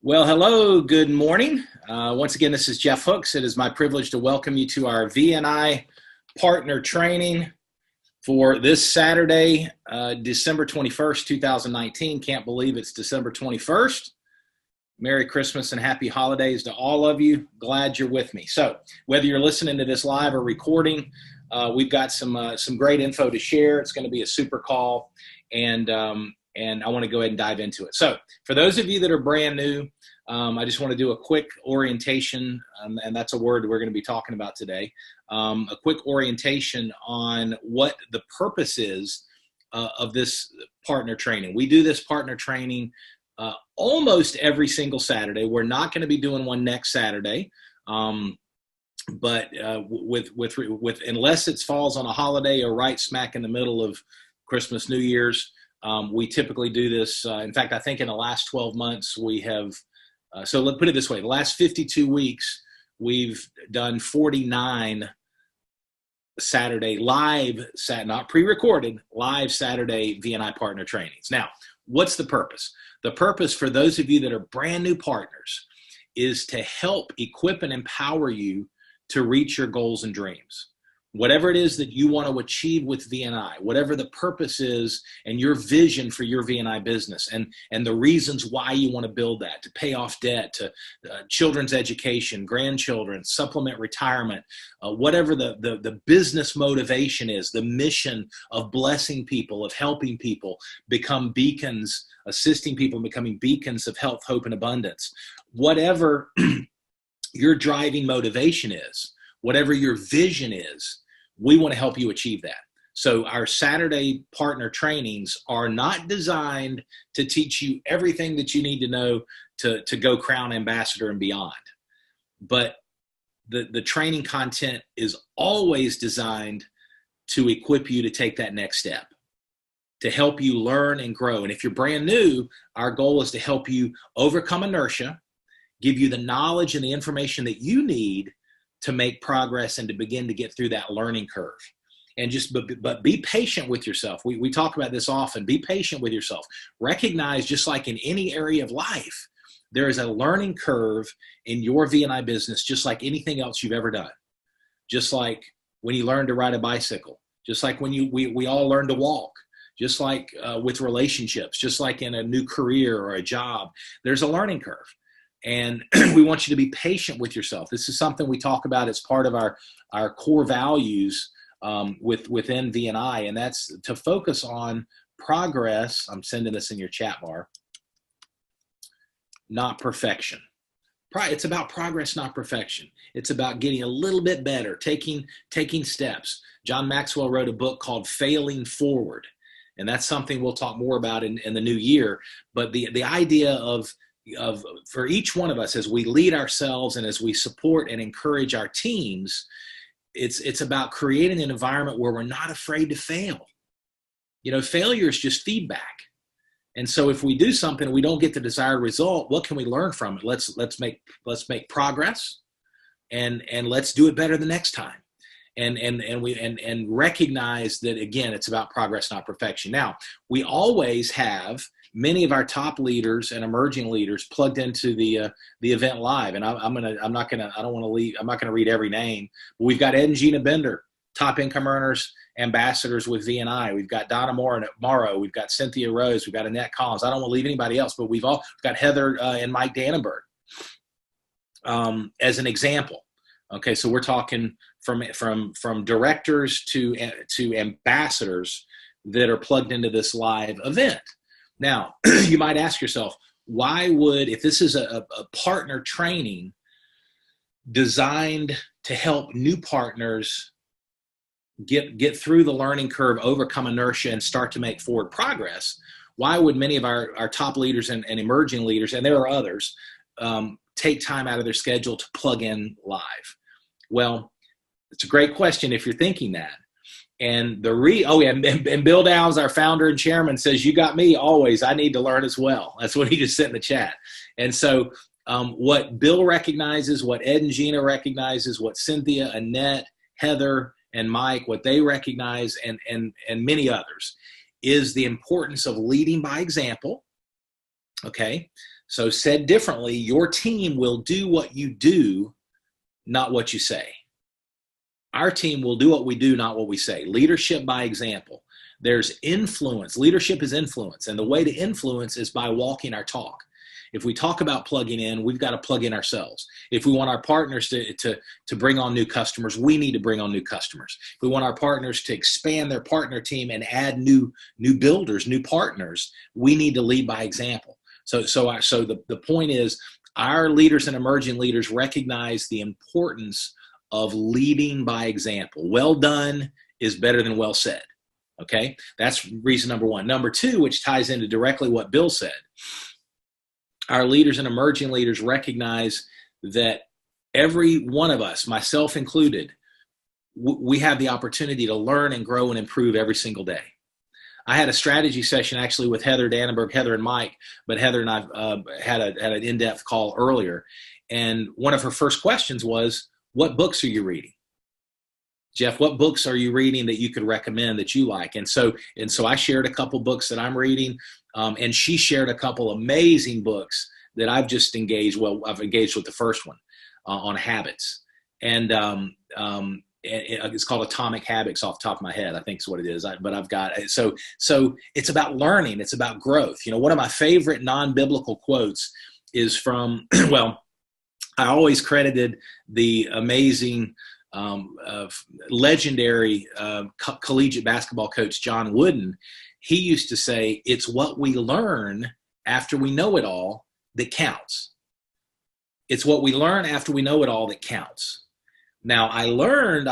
Well, hello, good morning. Once again, this is Jeff Hooks. It is my privilege to welcome you to our VNI partner training for this Saturday, December 21st, 2019. Can't believe it's December 21st. Merry Christmas and happy holidays to all of you. Glad you're with me. So whether you're listening to this live or recording, we've got some great info to share. It's going to be a super call, and I want to go ahead and dive into it. So for those of you that are brand new, I just want to do a quick orientation, and that's a word we're going to be talking about today, a quick orientation on what the purpose is of this partner training. We do this partner training almost every single Saturday. We're not going to be doing one next Saturday, but with unless it falls on a holiday or right smack in the middle of Christmas, New Year's, we typically do this. In fact, I think in the last 12 months we have, so let's put it this way, the last 52 weeks, we've done 49 Saturday live, not pre-recorded, live Saturday VNI partner trainings. Now, what's the purpose? The purpose for those of you that are brand new partners is to help equip and empower you to reach your goals and dreams. Whatever it is that you want to achieve with VNI, whatever the purpose is and your vision for your VNI business and the reasons why you want to build that, to pay off debt, to children's education, grandchildren, supplement retirement, whatever the business motivation is, the mission of blessing people, of helping people become beacons, assisting people becoming beacons of health, hope, and abundance. Whatever your driving motivation is, whatever your vision is, we want to help you achieve that. So our Saturday partner trainings are not designed to teach you everything that you need to know to go crown ambassador and beyond. But the training content is always designed to equip you to take that next step, to help you learn and grow. And if you're brand new, our goal is to help you overcome inertia, give you the knowledge and the information that you need to make progress and to begin to get through that learning curve. And but be patient with yourself. We talk about this often. Be patient with yourself. Recognize, just like in any area of life, there is a learning curve in your VNI business, just like anything else you've ever done. Just like when you learn to ride a bicycle, just like when we all learn to walk, just like with relationships, just like in a new career or a job, there's a learning curve. And we want you to be patient with yourself. This is something we talk about as part of our core values within VNI, and that's to focus on progress. I'm sending this in your chat bar. Not perfection. It's about progress, not perfection. It's about getting a little bit better, taking steps. John Maxwell wrote a book called Failing Forward, and that's something we'll talk more about in the new year. But the idea of for each one of us, as we lead ourselves and as we support and encourage our teams, it's about creating an environment where we're not afraid to fail. You know, failure is just feedback. And so if we do something and we don't get the desired result, what can we learn from it? Let's make progress and let's do it better the next time. And recognize that, again, it's about progress, not perfection. Now, we always have many of our top leaders and emerging leaders plugged into the event live. And I'm not gonna read every name, but we've got Ed and Gina Bender, top income earners, ambassadors with VNI. We've got Donna Morrow. We've got Cynthia Rose. We've got Annette Collins. I don't want to leave anybody else, but we've got Heather and Mike Dannenberg as an example. Okay, so we're talking from directors to ambassadors that are plugged into this live event. Now, you might ask yourself, if this is a partner training designed to help new partners get through the learning curve, overcome inertia, and start to make forward progress, why would many of our top leaders and emerging leaders, and there are others, take time out of their schedule to plug in live? Well, it's a great question if you're thinking that. And and Bill Downs, our founder and chairman, says, "You got me always. I need to learn as well." That's what he just sent in the chat. And so what Bill recognizes, what Ed and Gina recognizes, what Cynthia, Annette, Heather, and Mike, what they recognize, and many others, is the importance of leading by example. Okay, So said differently, your team will do what you do, not what you say. Our team will do what we do, not what we say. Leadership by example. There's influence. Leadership is influence. And the way to influence is by walking our talk. If we talk about plugging in, we've got to plug in ourselves. If we want our partners to bring on new customers, we need to bring on new customers. If we want our partners to expand their partner team and add new builders, new partners, we need to lead by example. So the point is, our leaders and emerging leaders recognize the importance of leading by example. Well done is better than well said. Okay, that's reason number one. Number two, which ties into directly what Bill said, our leaders and emerging leaders recognize that every one of us, myself included, we have the opportunity to learn and grow and improve every single day. I had a strategy session actually with Heather Dannenberg, Heather and Mike, but Heather and I had an in-depth call earlier. And one of her first questions was, what books are you reading? Jeff, what books are you reading that you could recommend that you like? And so I shared a couple books that I'm reading, and she shared a couple amazing books that I've just engaged. Well, I've engaged with the first one on habits, and it's called Atomic Habits off the top of my head, I think is what it is. But I've got so it's about learning, it's about growth. You know, one of my favorite non-biblical quotes is from well, I always credited the amazing legendary collegiate basketball coach John Wooden. He used to say, it's what we learn after we know it all that counts. It's what we learn after we know it all that counts. Now, I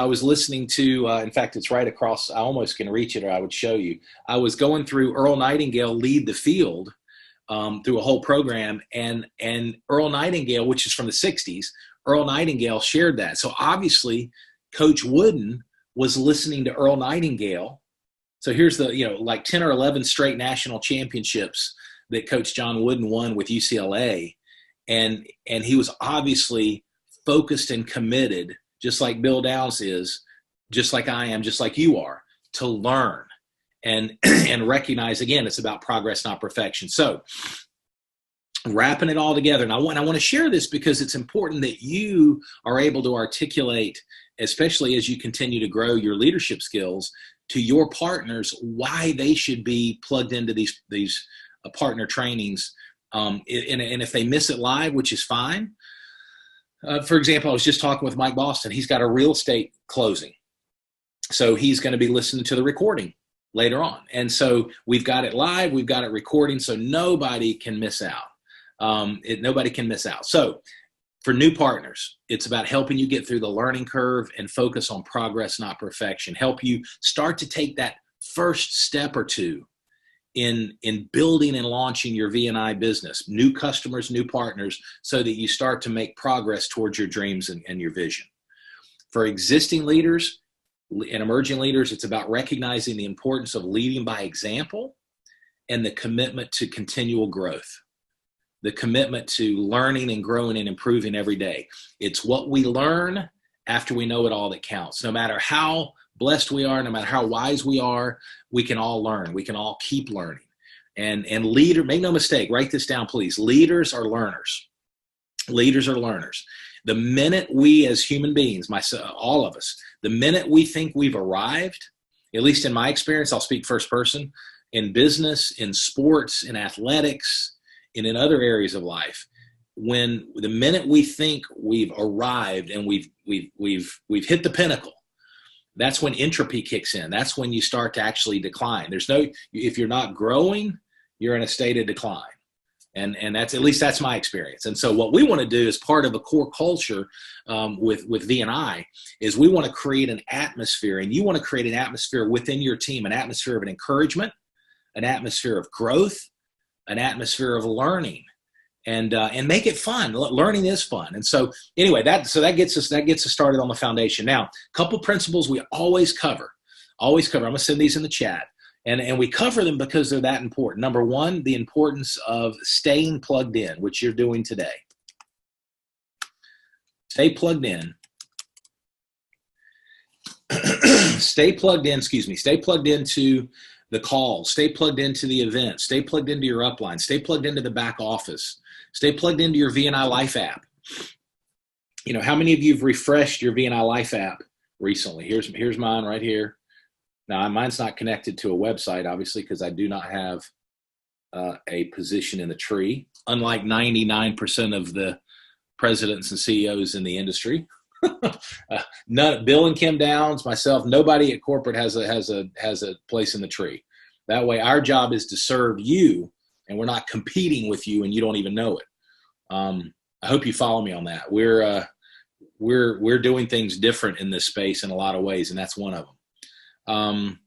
was listening to, in fact, it's right across, I almost can reach it or I would show you. I was going through Earl Nightingale Lead the Field through a whole program, and Earl Nightingale, which is from the 60s, Earl Nightingale shared that. So obviously, Coach Wooden was listening to Earl Nightingale. So here's the, like 10 or 11 straight national championships that Coach John Wooden won with UCLA. And he was obviously focused and committed, just like Bill Downs is, just like I am, just like you are, to learn and recognize, again, it's about progress, not perfection. So wrapping it all together, and I want to share this because it's important that you are able to articulate, especially as you continue to grow your leadership skills, to your partners why they should be plugged into these partner trainings. And if they miss it live, which is fine. For example, I was just talking with Mike Boston. He's got a real estate closing, so he's going to be listening to the recording later on. And so we've got it live, we've got it recording, so nobody can miss out. Nobody can miss out. So for new partners, it's about helping you get through the learning curve and focus on progress, not perfection. Help you start to take that first step or two in building and launching your V&I business, new customers, new partners, so that you start to make progress towards your dreams and your vision. For existing leaders and emerging leaders, it's about recognizing the importance of leading by example and the commitment to continual growth. The commitment to learning and growing and improving every day. It's what we learn after we know it all that counts. No matter how blessed we are, no matter how wise we are, we can all learn. We can all keep learning. And leader, make no mistake, write this down, please. Leaders are learners. Leaders are learners. The minute we as human beings, myself, all of us, the minute we think we've arrived, at least in my experience, I'll speak first person, in business, in sports, in athletics, and in other areas of life, when the minute we think we've arrived and we've hit the pinnacle, that's when entropy kicks in. That's when you start to actually decline. If you're not growing, you're in a state of decline. And that's, at least that's my experience. And so what we want to do as part of a core culture with V&I is we want to create an atmosphere, and you want to create an atmosphere within your team, an atmosphere of an encouragement, an atmosphere of growth, an atmosphere of learning, and make it fun. Learning is fun. And so anyway, that gets us started on the foundation. Now, a couple principles we always cover. I'm going to send these in the chat. And we cover them because they're that important. Number one, the importance of staying plugged in, which you're doing today. Stay plugged in. Stay plugged into the calls. Stay plugged into the event. Stay plugged into your upline. Stay plugged into the back office. Stay plugged into your VNI Life app. You know, how many of you have refreshed your VNI Life app recently? Here's mine right here. Now, mine's not connected to a website, obviously, because I do not have a position in the tree, unlike 99% of the presidents and CEOs in the industry. Bill and Kim Downs, myself, nobody at corporate has a place in the tree. That way, our job is to serve you, and we're not competing with you, and you don't even know it. I hope you follow me on that. We're doing things different in this space in a lot of ways, and that's one of them.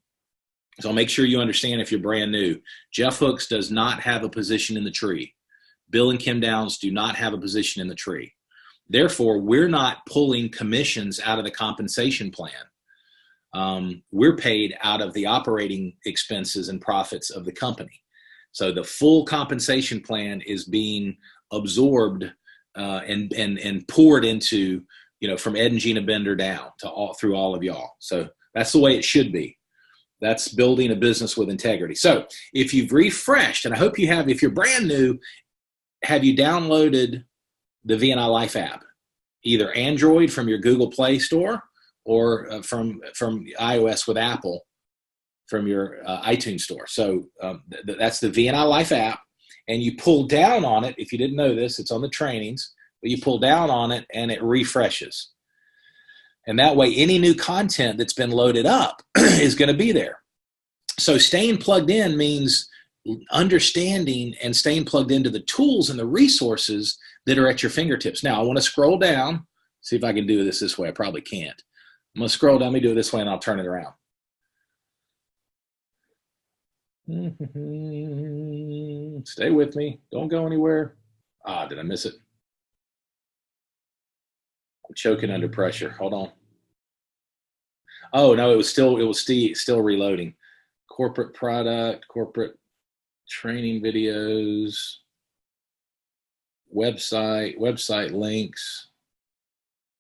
So make sure you understand if you're brand new. Jeff Hooks does not have a position in the tree. Bill and Kim Downs do not have a position in the tree. Therefore, we're not pulling commissions out of the compensation plan. We're paid out of the operating expenses and profits of the company. So the full compensation plan is being absorbed and poured into, from Ed and Gina Bender down to through all of y'all. So that's the way it should be. That's building a business with integrity. So if you've refreshed, and I hope you have, if you're brand new, have you downloaded the VNI Life app, either Android from your Google Play Store or from iOS with Apple from your iTunes Store? So that's the VNI Life app, and you pull down on it. If you didn't know this, it's on the trainings, but you pull down on it and it refreshes. And that way, any new content that's been loaded up is going to be there. So staying plugged in means understanding and staying plugged into the tools and the resources that are at your fingertips. Now, I want to scroll down, see if I can do this way. I probably can't. I'm going to scroll down. Let me do it this way, and I'll turn it around. Stay with me. Don't go anywhere. Did I miss it? I'm choking under pressure. Hold on. Oh, no, it was still reloading. Corporate product, corporate training videos, website links,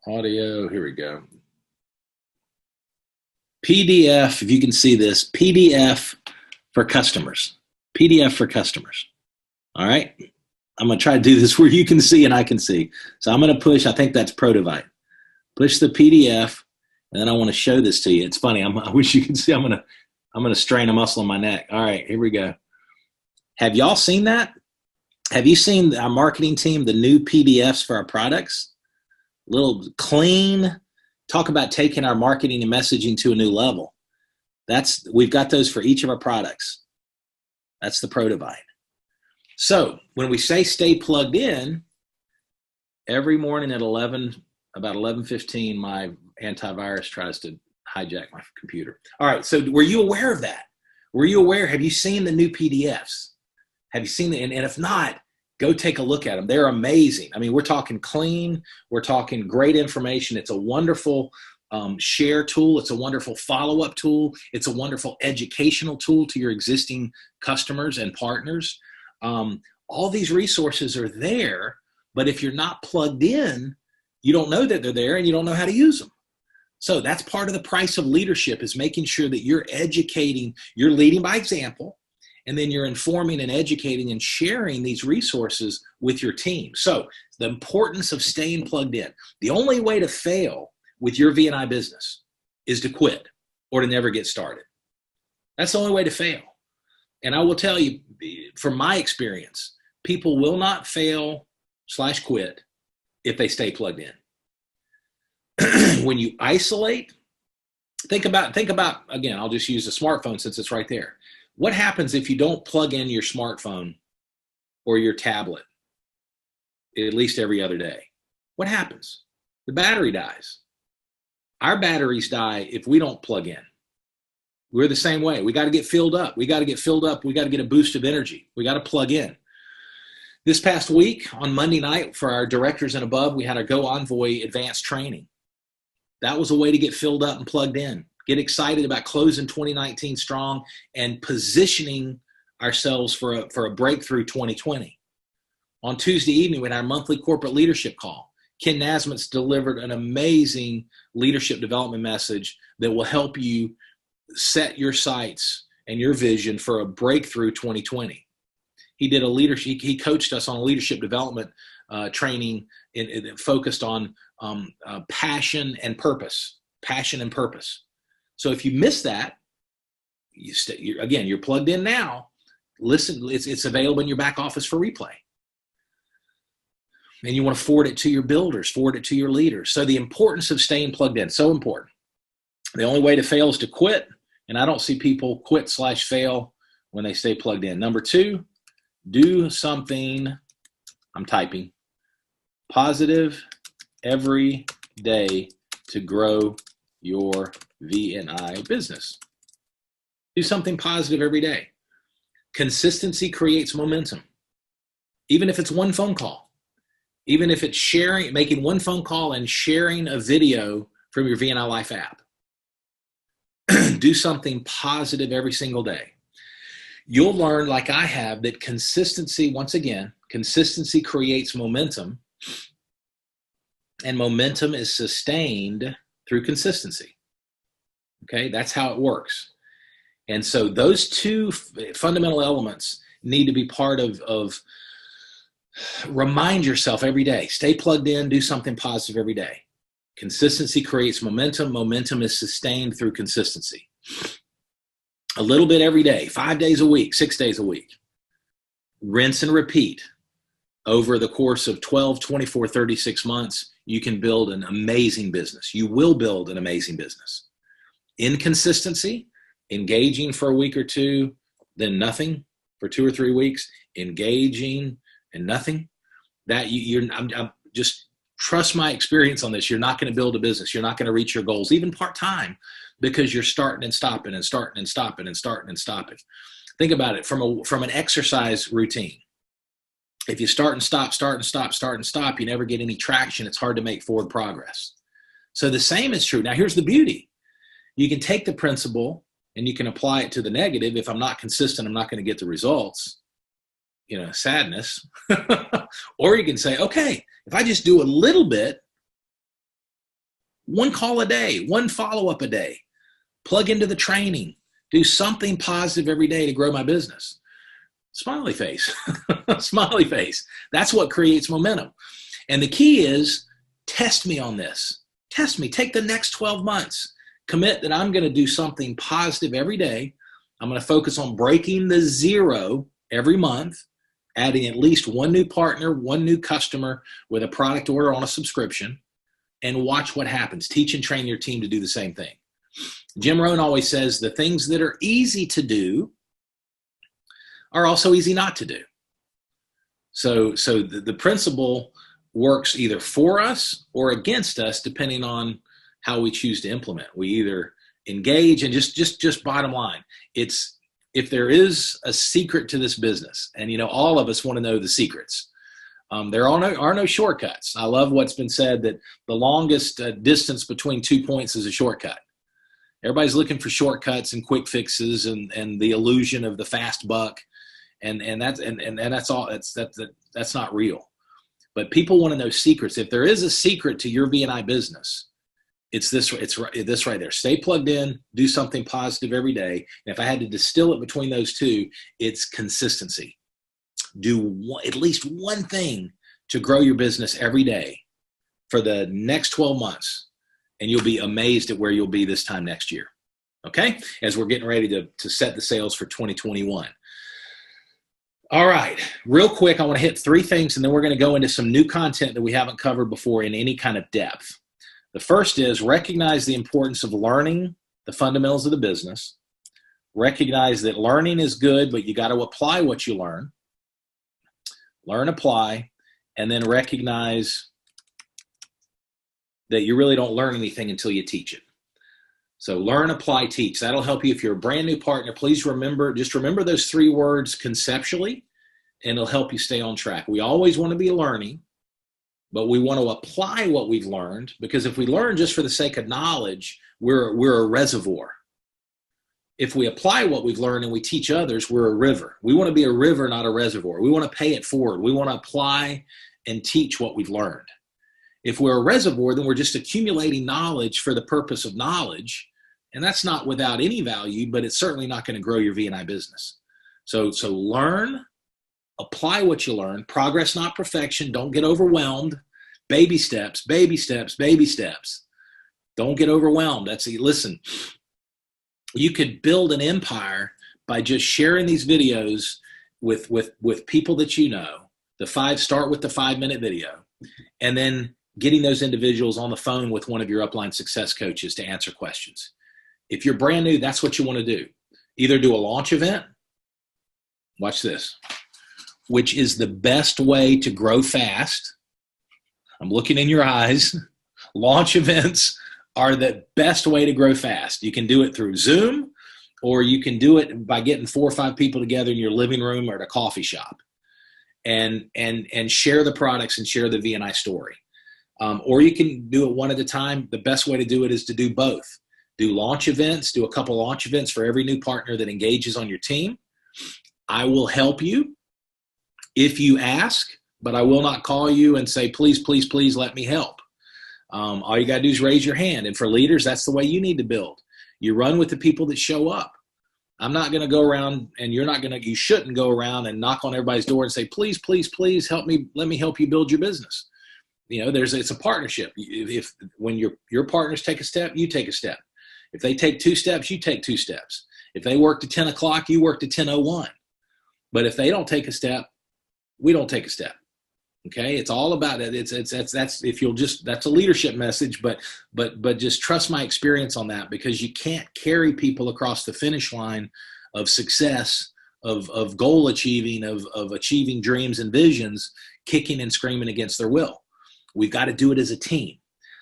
audio. Here we go. PDF, if you can see this, PDF for customers. PDF for customers. All right. I'm going to try to do this where you can see and I can see. So I'm going to push, I think that's Protovite. Push the PDF, and then I want to show this to you. It's funny. I wish you could see. I'm going to strain a muscle in my neck. All right, here we go. Have y'all seen that? Have you seen our marketing team, the new PDFs for our products? Little clean. Talk about taking our marketing and messaging to a new level. We've got those for each of our products. That's the Protovite. So when we say stay plugged in, every morning at about 11:15, my antivirus tries to hijack my computer. All right, so were you aware of that? Were you aware? Have you seen the new PDFs? Have you seen it? And if not, go take a look at them. They're amazing. I mean, we're talking clean. We're talking great information. It's a wonderful share tool. It's a wonderful follow-up tool. It's a wonderful educational tool to your existing customers and partners. All these resources are there, but if you're not plugged in, you don't know that they're there and you don't know how to use them. So that's part of the price of leadership, is making sure that you're educating, you're leading by example, and then you're informing and educating and sharing these resources with your team. So the importance of staying plugged in. The only way to fail with your VNI business is to quit or to never get started. That's the only way to fail. And I will tell you, from my experience, people will not fail/quit if they stay plugged in. When you isolate, think about, again, I'll just use the smartphone since it's right there. What happens if you don't plug in your smartphone or your tablet at least every other day? What happens? The battery dies. Our batteries die if we don't plug in. We're the same way. We got to get filled up. We got to get a boost of energy. We got to plug in. This past week on Monday night for our directors and above, we had our Go Envoy advanced training. That was a way to get filled up and plugged in. Get excited about closing 2019 strong and positioning ourselves for a breakthrough 2020. On Tuesday evening, we had our monthly corporate leadership call. Ken Nasmit's delivered an amazing leadership development message that will help you set your sights and your vision for a breakthrough 2020. He did a leadership. He coached us on a leadership development training focused on passion and purpose. Passion and purpose. So if you miss that, you're plugged in now. Listen, it's available in your back office for replay. And you want to forward it to your builders, forward it to your leaders. So the importance of staying plugged in, so important. The only way to fail is to quit. And I don't see people quit/fail when they stay plugged in. Number 2, do something, I'm typing, positive every day to grow your VNI business. Do something positive every day. Consistency creates momentum. Even if it's one phone call, even if it's making one phone call and sharing a video from your VNI Life app. Do something positive every single day. You'll learn, like I have, that consistency, once again, consistency creates momentum, and momentum is sustained through consistency. Okay, that's how it works. And so those 2 fundamental elements need to be part of remind yourself every day. Stay plugged in, do something positive every day. Consistency creates momentum. Momentum is sustained through consistency. A little bit every day, 5 days a week, 6 days a week. Rinse and repeat. Over the course of 12, 24, 36 months, you can build an amazing business. You will build an amazing business. Inconsistency, engaging for a week or 2, then nothing for 2 or 3 weeks, engaging and nothing. I'm just trust my experience on this. You're not going to build a business. You're not going to reach your goals, even part-time, because you're starting and stopping and starting and stopping and starting and stopping. Think about it from an exercise routine. If you start and stop, you never get any traction. It's hard to make forward progress. So the same is true. Now, here's the beauty. You can take the principle and you can apply it to the negative. If I'm not consistent, I'm not going to get the results. Sadness. Or you can say, okay, if I just do a little bit, one call a day, one follow-up a day, plug into the training, do something positive every day to grow my business. Smiley face. Smiley face. That's what creates momentum. And the key is test me on this. Test me. Take the next 12 months. Commit that I'm going to do something positive every day. I'm going to focus on breaking the 0 every month, adding at least one new partner, one new customer with a product order on a subscription, and watch what happens. Teach and train your team to do the same thing. Jim Rohn always says the things that are easy to do are also easy not to do. So the principle works either for us or against us, depending on how we choose to implement. We either engage, and just bottom line, it's if there is a secret to this business, and all of us want to know the secrets. There are no shortcuts. I love what's been said that the longest distance between 2 points is a shortcut. Everybody's looking for shortcuts and quick fixes and the illusion of the fast buck, and that's all. That's not real. But people want to know secrets. If there is a secret to your VNI business, it's this right there. Stay plugged in, do something positive every day. And if I had to distill it between those 2, it's consistency. Do at least one thing to grow your business every day for the next 12 months, and you'll be amazed at where you'll be this time next year. Okay? As we're getting ready to set the sails for 2021. All right, real quick, I want to hit 3 things, and then we're going to go into some new content that we haven't covered before in any kind of depth. The first is recognize the importance of learning the fundamentals of the business. Recognize that learning is good, but you got to apply what you learn. Learn, apply, and then recognize that you really don't learn anything until you teach it. So learn, apply, teach. That'll help you if you're a brand new partner. Please remember those 3 words conceptually, and it'll help you stay on track. We always want to be learning, but we want to apply what we've learned, because if we learn just for the sake of knowledge, we're a reservoir. If we apply what we've learned and we teach others, we're a river. We want to be a river, not a reservoir. We want to pay it forward. We want to apply and teach what we've learned. If we're a reservoir, then we're just accumulating knowledge for the purpose of knowledge, and that's not without any value, but it's certainly not going to grow your VNI business. So learn, apply what you learn. Progress, not perfection. Don't get overwhelmed. Baby steps, baby steps, baby steps. Don't get overwhelmed. Listen, you could build an empire by just sharing these videos with people that you know. Start with the 5-minute video, and then getting those individuals on the phone with one of your upline success coaches to answer questions. If you're brand new, that's what you want to do. Either do a launch event, watch this, which is the best way to grow fast. I'm looking in your eyes. Launch events are the best way to grow fast. You can do it through Zoom, or you can do it by getting 4 or 5 people together in your living room or at a coffee shop and share the products and share the VNI story. Or you can do it one at a time. The best way to do it is to do both. Do launch events, do a couple launch events for every new partner that engages on your team. I will help you if you ask, but I will not call you and say, please, please, please let me help. All you got to do is raise your hand. And for leaders, that's the way you need to build. You run with the people that show up. I'm not going to go around, and you shouldn't go around and knock on everybody's door and say, please, please, please help me. Let me help you build your business. It's a partnership. When your partners take a step, you take a step. If they take 2 steps, you take 2 steps. If they work to 10 o'clock, you work to 10:01. But if they don't take a step, we don't take a step. Okay, it's all about it. That's a leadership message, but just trust my experience on that, because you can't carry people across the finish line of success, of goal achieving, of achieving dreams and visions, kicking and screaming against their will. We've got to do it as a team.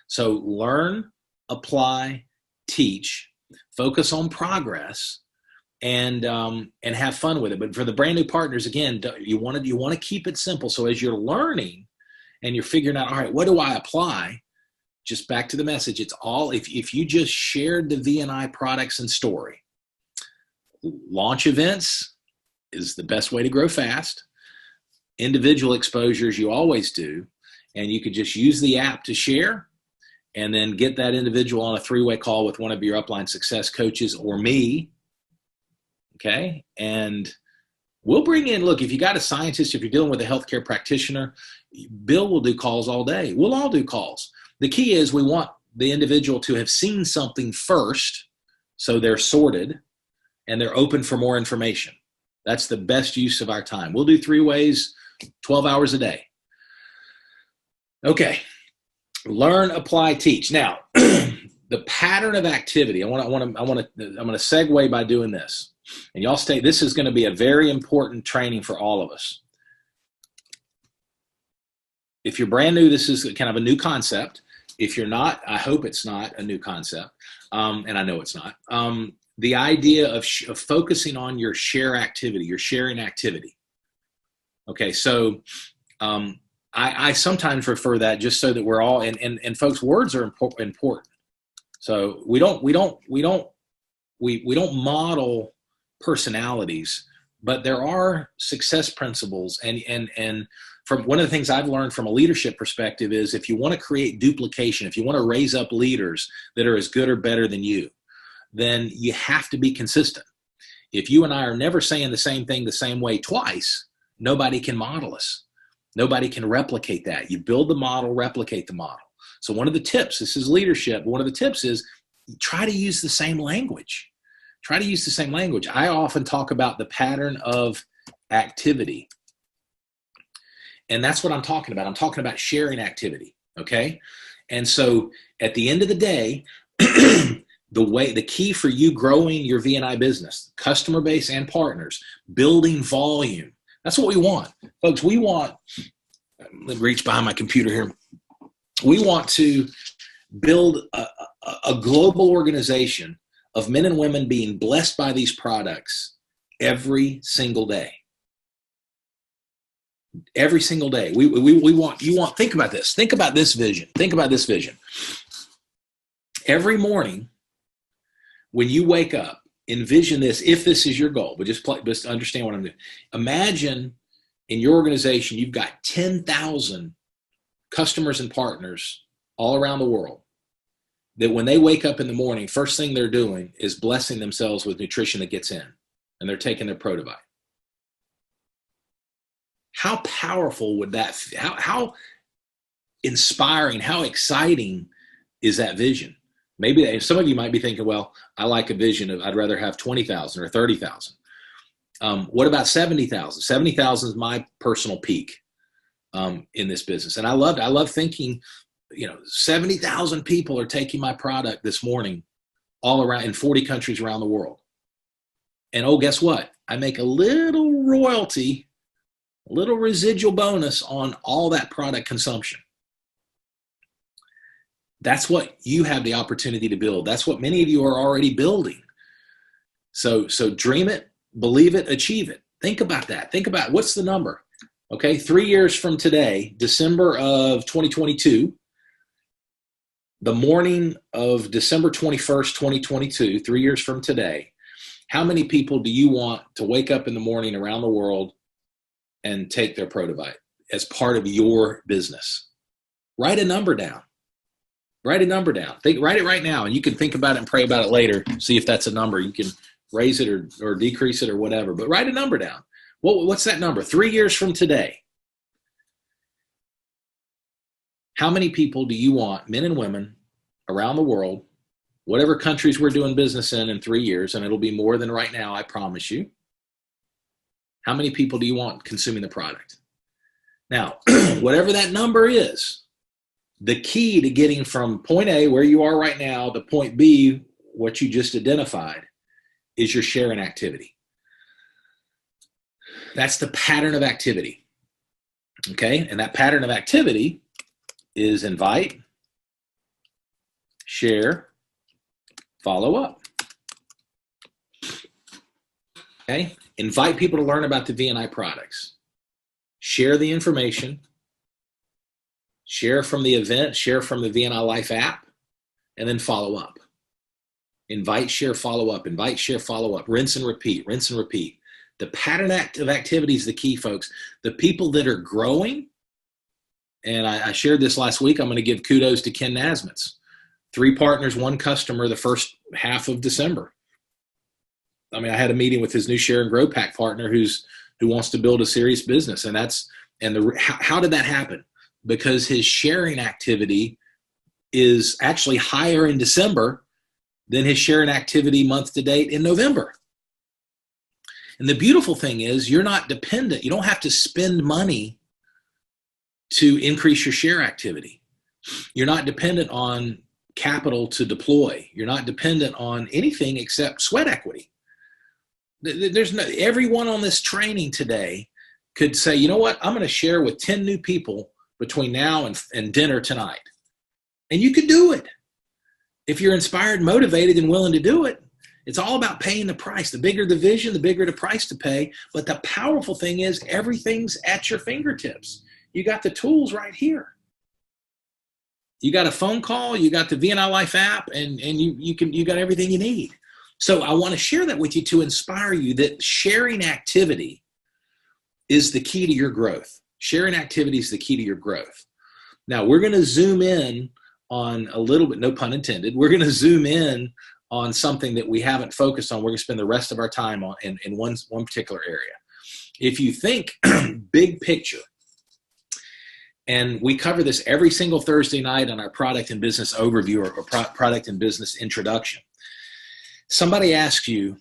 So learn, apply, teach, focus on progress, and have fun with it. But for the brand new partners, again, you want to keep it simple. So as you're learning and you're figuring out, all right, what do I apply? Just back to the message. It's all, if you just shared the VNI products and story. Launch events is the best way to grow fast. Individual exposures you always do. And you could just use the app to share, and then get that individual on a 3-way call with one of your upline success coaches or me. Okay. And we'll bring in, look, if you got a scientist, if you're dealing with a healthcare practitioner, Bill will do calls all day. We'll all do calls. The key is we want the individual to have seen something first, so they're sorted and they're open for more information. That's the best use of our time. We'll do 3 ways, 12 hours a day. Okay. Learn, apply, teach. Now, the pattern of activity, I'm going to segue by doing this. And y'all stay, this is going to be a very important training for all of us. If you're brand new, this is kind of a new concept. If you're not, I hope it's not a new concept. And I know it's not. The idea of focusing on your share activity, your sharing activity. Okay, so I sometimes refer that just so that we're all, and folks, words are important. So we don't model personalities, but there are success principles. And from one of the things I've learned from a leadership perspective is, if you want to create duplication, if you want to raise up leaders that are as good or better than you, then you have to be consistent. If you and I are never saying the same thing the same way twice, nobody can model us. Nobody can replicate that. You build the model, replicate the model. So one of the tips, this is leadership, one of the tips is try to use the same language. Try to use the same language. I often talk about the pattern of activity. And that's what I'm talking about. I'm talking about sharing activity, okay? And so at the end of the day, the key for you growing your VNI business, customer base and partners, building volume, that's what we want. Folks, we want, let me reach behind my computer here. We want to build a global organization of men and women being blessed by these products every single day. Every single day. Think about this. Think about this vision. Think about this vision. Every morning when you wake up, envision this, if this is your goal, but just understand what I'm doing. Imagine in your organization, you've got 10,000 customers and partners all around the world that when they wake up in the morning, first thing they're doing is blessing themselves with nutrition that gets in, and they're taking their Protovite. How powerful would that, how inspiring, how exciting is that vision? Maybe some of you might be thinking, well, I like a vision of I'd rather have 20,000 or 30,000. What about 70,000? 70,000 is my personal peak in this business. And I love thinking, 70,000 people are taking my product this morning all around in 40 countries around the world. And oh, guess what? I make a little royalty, a little residual bonus on all that product consumption. That's what you have the opportunity to build. That's what many of you are already building. So dream it, believe it, achieve it. Think about that. Think about what's the number. Okay, 3 years from today, December of 2022, the morning of December 21st, 2022, 3 years from today, how many people do you want to wake up in the morning around the world and take their Protovite as part of your business? Write a number down. Write a number down. Write it right now, and you can think about it and pray about it later. See if that's a number. You can raise it or decrease it or whatever, but write a number down. What's that number? 3 years from today. How many people do you want, men and women, around the world, whatever countries we're doing business in 3 years, and it'll be more than right now, I promise you. How many people do you want consuming the product? Now, whatever that number is, the key to getting from point A, where you are right now, to point B, what you just identified, is your sharing activity. That's the pattern of activity. Okay? And that pattern of activity is invite, share, follow up. Okay? Invite people to learn about the VNI products. Share the information. Share from the event, share from the VNI Life app, and then follow up. Invite, share, follow up. Invite, share, follow up. Rinse and repeat. Rinse and repeat. The pattern of activity is the key, folks. The people that are growing, and I shared this last week, I'm going to give kudos to Ken Nasmitz. 3 partners, 1 customer the first half of December. I mean, I had a meeting with his new Share and Grow Pack partner who wants to build a serious business. And how did that happen? Because his sharing activity is actually higher in December than his sharing activity month to date in November. And the beautiful thing is you're not dependent. You don't have to spend money to increase your share activity. You're not dependent on capital to deploy. You're not dependent on anything except sweat equity. Everyone on this training today could say, you know what, I'm going to share with 10 new people between now and dinner tonight. And you could do it. If you're inspired, motivated, and willing to do it, it's all about paying the price. The bigger the vision, the bigger the price to pay. But the powerful thing is everything's at your fingertips. You got the tools right here. You got a phone call, you got the VNI Life app, and you got everything you need. So I want to share that with you to inspire you that sharing activity is the key to your growth. Sharing activity is the key to your growth. Now, we're going to zoom in on a little bit, no pun intended, we're going to zoom in on something that we haven't focused on. We're going to spend the rest of our time on in one particular area. If you think big picture, and we cover this every single Thursday night on our product and business overview or product and business introduction. Somebody asks you,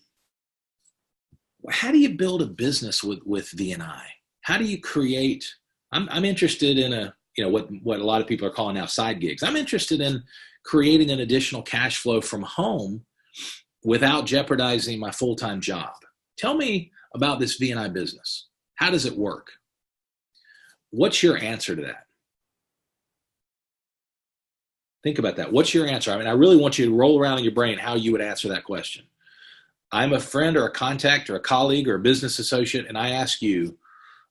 how do you build a business with VNI? How do you create? I'm interested in what a lot of people are calling now side gigs. I'm interested in creating an additional cash flow from home without jeopardizing my full-time job. Tell me about this VNI business. How does it work? What's your answer to that? Think about that. What's your answer? I mean, I really want you to roll around in your brain how you would answer that question. I'm a friend or a contact or a colleague or a business associate, and I ask you,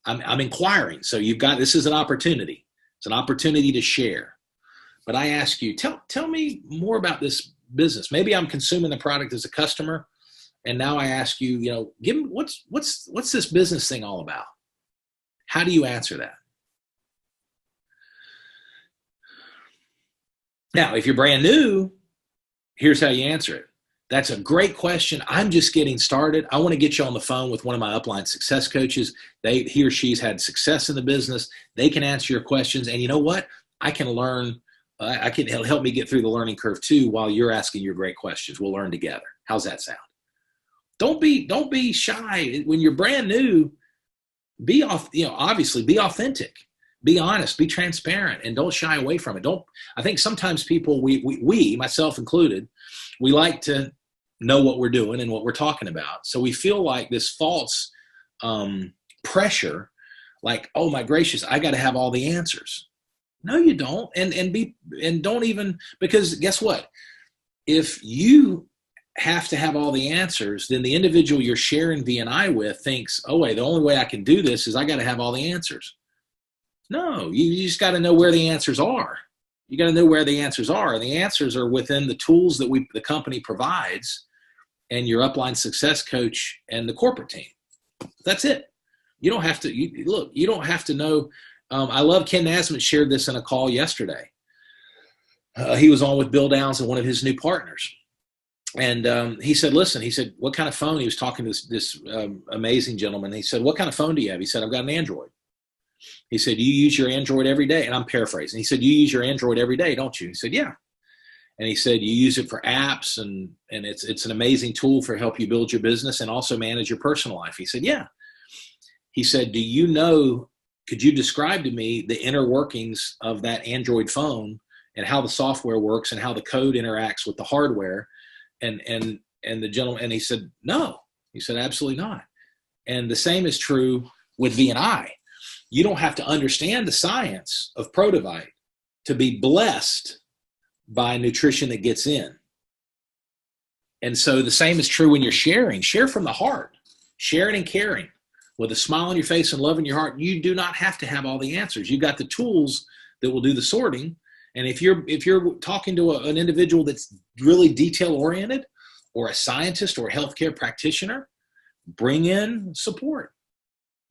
I'm inquiring. So this is an opportunity. It's an opportunity to share. But I ask you, tell me more about this business. Maybe I'm consuming the product as a customer, and now I ask you, give me what's this business thing all about? How do you answer that? Now, if you're brand new, here's how you answer it. That's a great question. I'm just getting started. I want to get you on the phone with one of my upline success coaches. He or she's had success in the business. They can answer your questions. And you know what? I can learn. I can help me get through the learning curve too while you're asking your great questions. We'll learn together. How's that sound? Don't be shy. When you're brand new, obviously be authentic. Be honest, be transparent, and don't shy away from it. I think sometimes people, we, myself included, we like to know what we're doing and what we're talking about. So we feel like this false pressure, like, oh my gracious, I got to have all the answers. No, you don't. And don't even, because guess what? If you have to have all the answers, then the individual you're sharing VNI with thinks, oh wait, the only way I can do this is I got to have all the answers. No, you just got to know where the answers are. You got to know where the answers are. And the answers are within the tools that the company provides and your upline success coach and the corporate team. That's it. You don't have to, you don't have to know. I love Ken Nasmith shared this in a call yesterday. He was on with Bill Downs and one of his new partners. And he said, listen, he said, what kind of phone? He was talking to this amazing gentleman. He said, what kind of phone do you have? He said, I've got an Android. He said, you use your Android every day? And I'm paraphrasing. He said, you use your Android every day, don't you? He said, yeah. And he said, you use it for apps and it's an amazing tool for help you build your business and also manage your personal life. He said, yeah. He said, could you describe to me the inner workings of that Android phone and how the software works and how the code interacts with the hardware? And the gentleman, and he said, no. He said, absolutely not. And the same is true with VNI. You don't have to understand the science of Protovite to be blessed by nutrition that gets in. And so the same is true when you're sharing. Share from the heart. Sharing and caring. With a smile on your face and love in your heart, you do not have to have all the answers. You've got the tools that will do the sorting. And if you're talking to an individual that's really detail-oriented or a scientist or a healthcare practitioner, bring in support.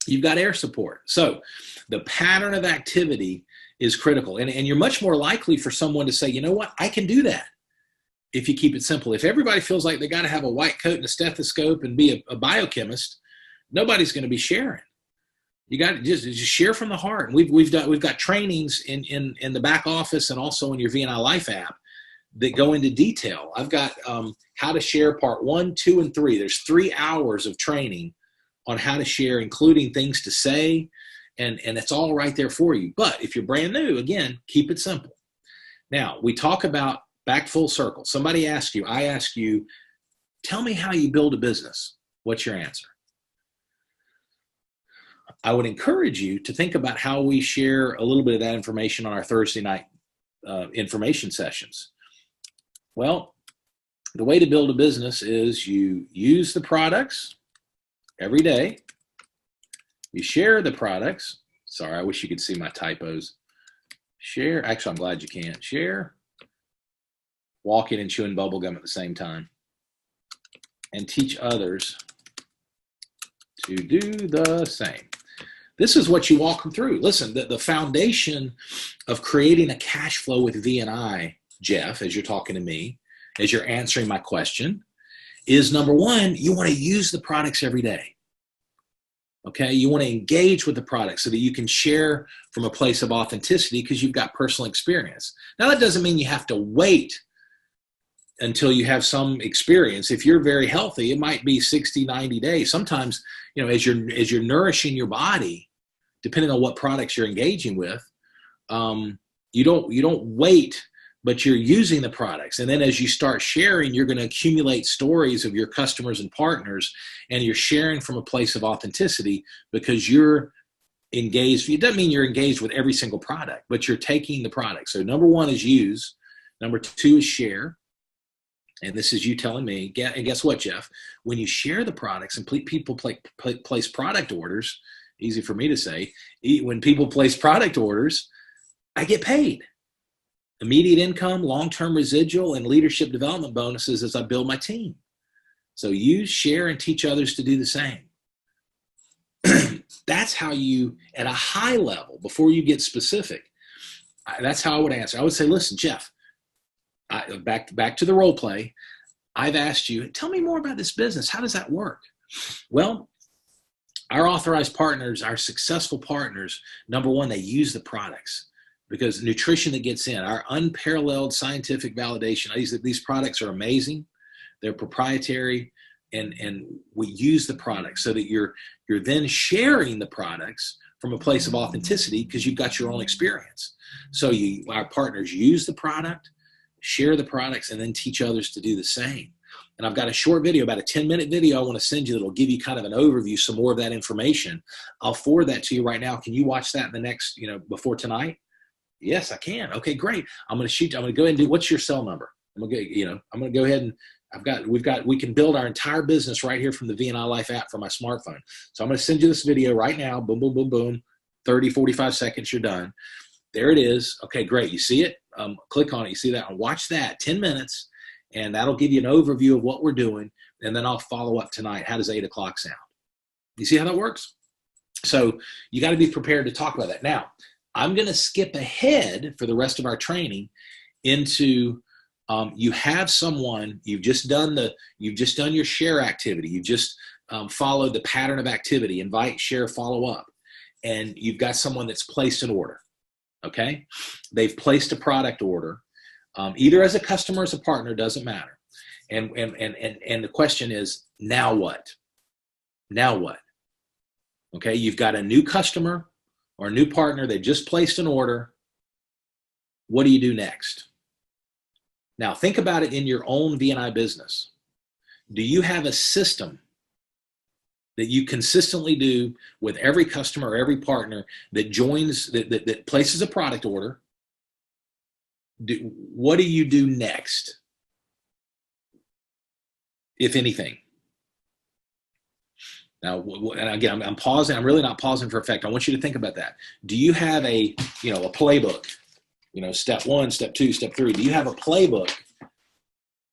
You've got air support. So the pattern of activity is critical. And you're much more likely for someone to say, you know what, I can do that if you keep it simple. If everybody feels like they got to have a white coat and a stethoscope and be a biochemist, nobody's going to be sharing. You got to just share from the heart. And we've got trainings in the back office and also in your VNI Life app that go into detail. I've got how to share part 1, 2, and 3. There's 3 hours of training on how to share, including things to say, and it's all right there for you. But if you're brand new, again, keep it simple. Now, we talk about back full circle. Somebody asks you, I ask you, tell me how you build a business. What's your answer? I would encourage you to think about how we share a little bit of that information on our Thursday night information sessions. Well, the way to build a business is you use the products every day. You share the products. Sorry, I wish you could see my typos. Share. Actually, I'm glad you can't. Share. Walking and chewing bubble gum at the same time. And teach others to do the same. This is what you walk them through. Listen, the foundation of creating a cash flow with VNI, Jeff, as you're talking to me, as you're answering my question, is number one, you want to use the products every day. Okay, you want to engage with the product so that you can share from a place of authenticity because you've got personal experience. Now, that doesn't mean you have to wait until you have some experience. If you're very healthy, it might be 60, 90 days. Sometimes, as you're nourishing your body, depending on what products you're engaging with, you don't wait, but you're using the products. And then as you start sharing, you're going to accumulate stories of your customers and partners, and you're sharing from a place of authenticity because you're engaged. It doesn't mean you're engaged with every single product, but you're taking the product. So number one is use. Number two is share. And this is you telling me, and guess what, Jeff? When you share the products and people place product orders, easy for me to say, when people place product orders, I get paid. Immediate income, long-term residual, and leadership development bonuses as I build my team. So use, share, and teach others to do the same. That's how you, at a high level, before you get specific, that's how I would answer. I would say, listen, Jeff, back to the role play. I've asked you, tell me more about this business. How does that work? Well, our authorized partners, our successful partners, number one, they use the products, because nutrition that gets in, our unparalleled scientific validation, these products are amazing. They're proprietary, and we use the products so that you're then sharing the products from a place of authenticity, because you've got your own experience. So our partners use the product, share the products, and then teach others to do the same. And I've got a short video, about a 10-minute video I want to send you that'll give you kind of an overview, some more of that information. I'll forward that to you right now. Can you watch that in the next, before tonight? Yes, I can. Okay, great. I'm going to go ahead and do, what's your cell number? I'm going to go ahead and we can build our entire business right here from the VNI Life app for my smartphone. So I'm going to send you this video right now. Boom, boom, boom, boom. 30, 45 seconds, you're done. There it is. Okay, great. You see it? Click on it. You see that? And watch that, 10 minutes. And that'll give you an overview of what we're doing. And then I'll follow up tonight. How does 8 o'clock sound? You see how that works? So you got to be prepared to talk about that. Now, I'm going to skip ahead for the rest of our training into you have someone, you've just done your share activity. You've just followed the pattern of activity, invite, share, follow up. And you've got someone that's placed an order. Okay? They've placed a product order. Either as a customer or as a partner, doesn't matter. And the question is, now what? Now what? Okay, you've got a new customer or a new partner. They've just placed an order. What do you do next? Now, think about it in your own VNI business. Do you have a system that you consistently do with every customer or every partner that joins, that places a product order? What do you do next, if anything? Now, and again, I'm pausing. I'm really not pausing for effect. I want you to think about that. Do you have a playbook? Step 1, step 2, step 3. Do you have a playbook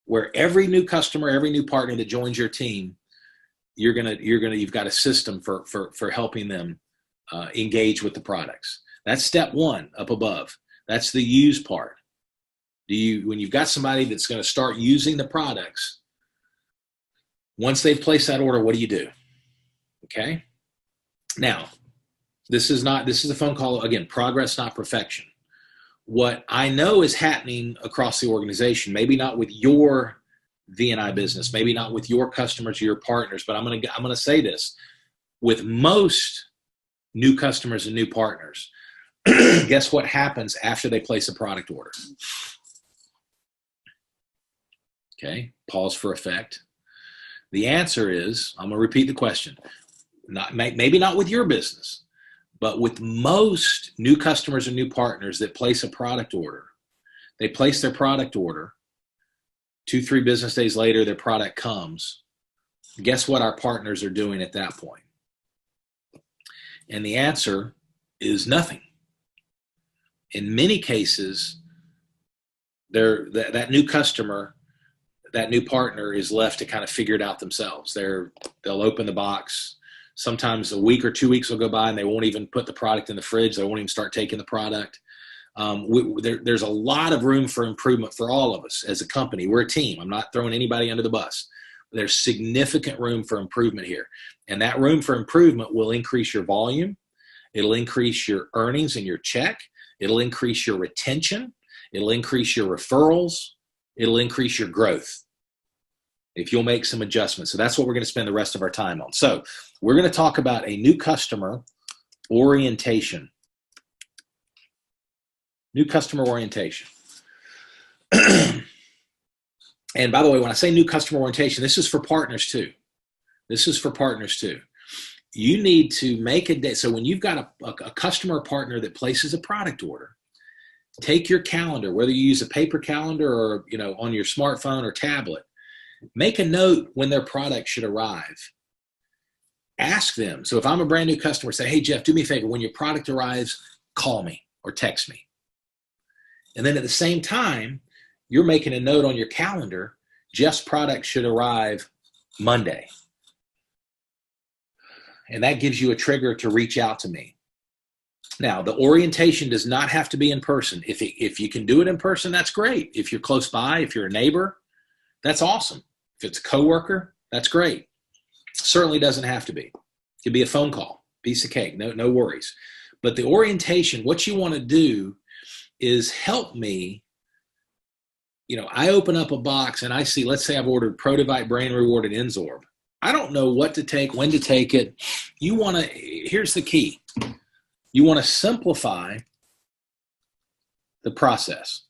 where every new customer, every new partner that joins your team, you've got a system for helping them engage with the products? That's step 1 up above. That's the use part. When you've got somebody that's going to start using the products, once they've placed that order, what do you do? Okay. Now, this is a phone call. Again, progress, not perfection. What I know is happening across the organization, maybe not with your VNI business, maybe not with your customers or your partners, but I'm going to say this. With most new customers and new partners, guess what happens after they place a product order? Okay, pause for effect. The answer is, I'm going to repeat the question. Maybe not with your business, but with most new customers and new partners that place a product order, they place their product order. 2-3 business days later, their product comes. Guess what our partners are doing at that point? And the answer is nothing. In many cases, that new customer, that new partner is left to kind of figure it out themselves. They'll open the box. Sometimes a week or 2 weeks will go by and they won't even put the product in the fridge. They won't even start taking the product. There's a lot of room for improvement for all of us as a company. We're a team. I'm not throwing anybody under the bus. There's significant room for improvement here. And that room for improvement will increase your volume. It'll increase your earnings and your check. It'll increase your retention. It'll increase your referrals. It'll increase your growth if you'll make some adjustments. So that's what we're going to spend the rest of our time on. So we're going to talk about a new customer orientation. New customer orientation. And by the way, when I say new customer orientation, this is for partners too. This is for partners too. You need to make a day. So when you've got a customer or partner that places a product order, take your calendar, whether you use a paper calendar or on your smartphone or tablet, make a note when their product should arrive. Ask them. So if I'm a brand new customer, say, hey, Jeff, do me a favor. When your product arrives, call me or text me. And then at the same time, you're making a note on your calendar, Jeff's product should arrive Monday. And that gives you a trigger to reach out to me. Now, the orientation does not have to be in person. If you can do it in person, that's great. If you're close by, if you're a neighbor, that's awesome. If it's a coworker, that's great. Certainly doesn't have to be. It could be a phone call, piece of cake, no worries. But the orientation, what you want to do is help me. I open up a box and I see, let's say I've ordered Protovite, Brain Reward, and Enzorb. I don't know what to take, when to take it. Here's the key. You want to simplify the process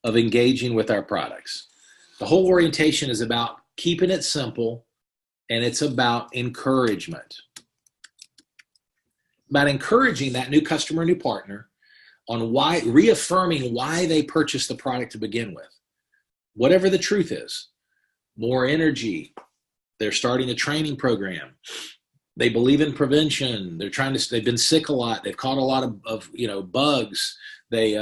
of engaging with our products. The whole orientation is about keeping it simple, and it's about encouragement. About encouraging that new customer, new partner on reaffirming why they purchased the product to begin with. Whatever the truth is, more energy, they're starting a training program, they believe in prevention, they've been sick a lot, they've caught a lot of bugs, they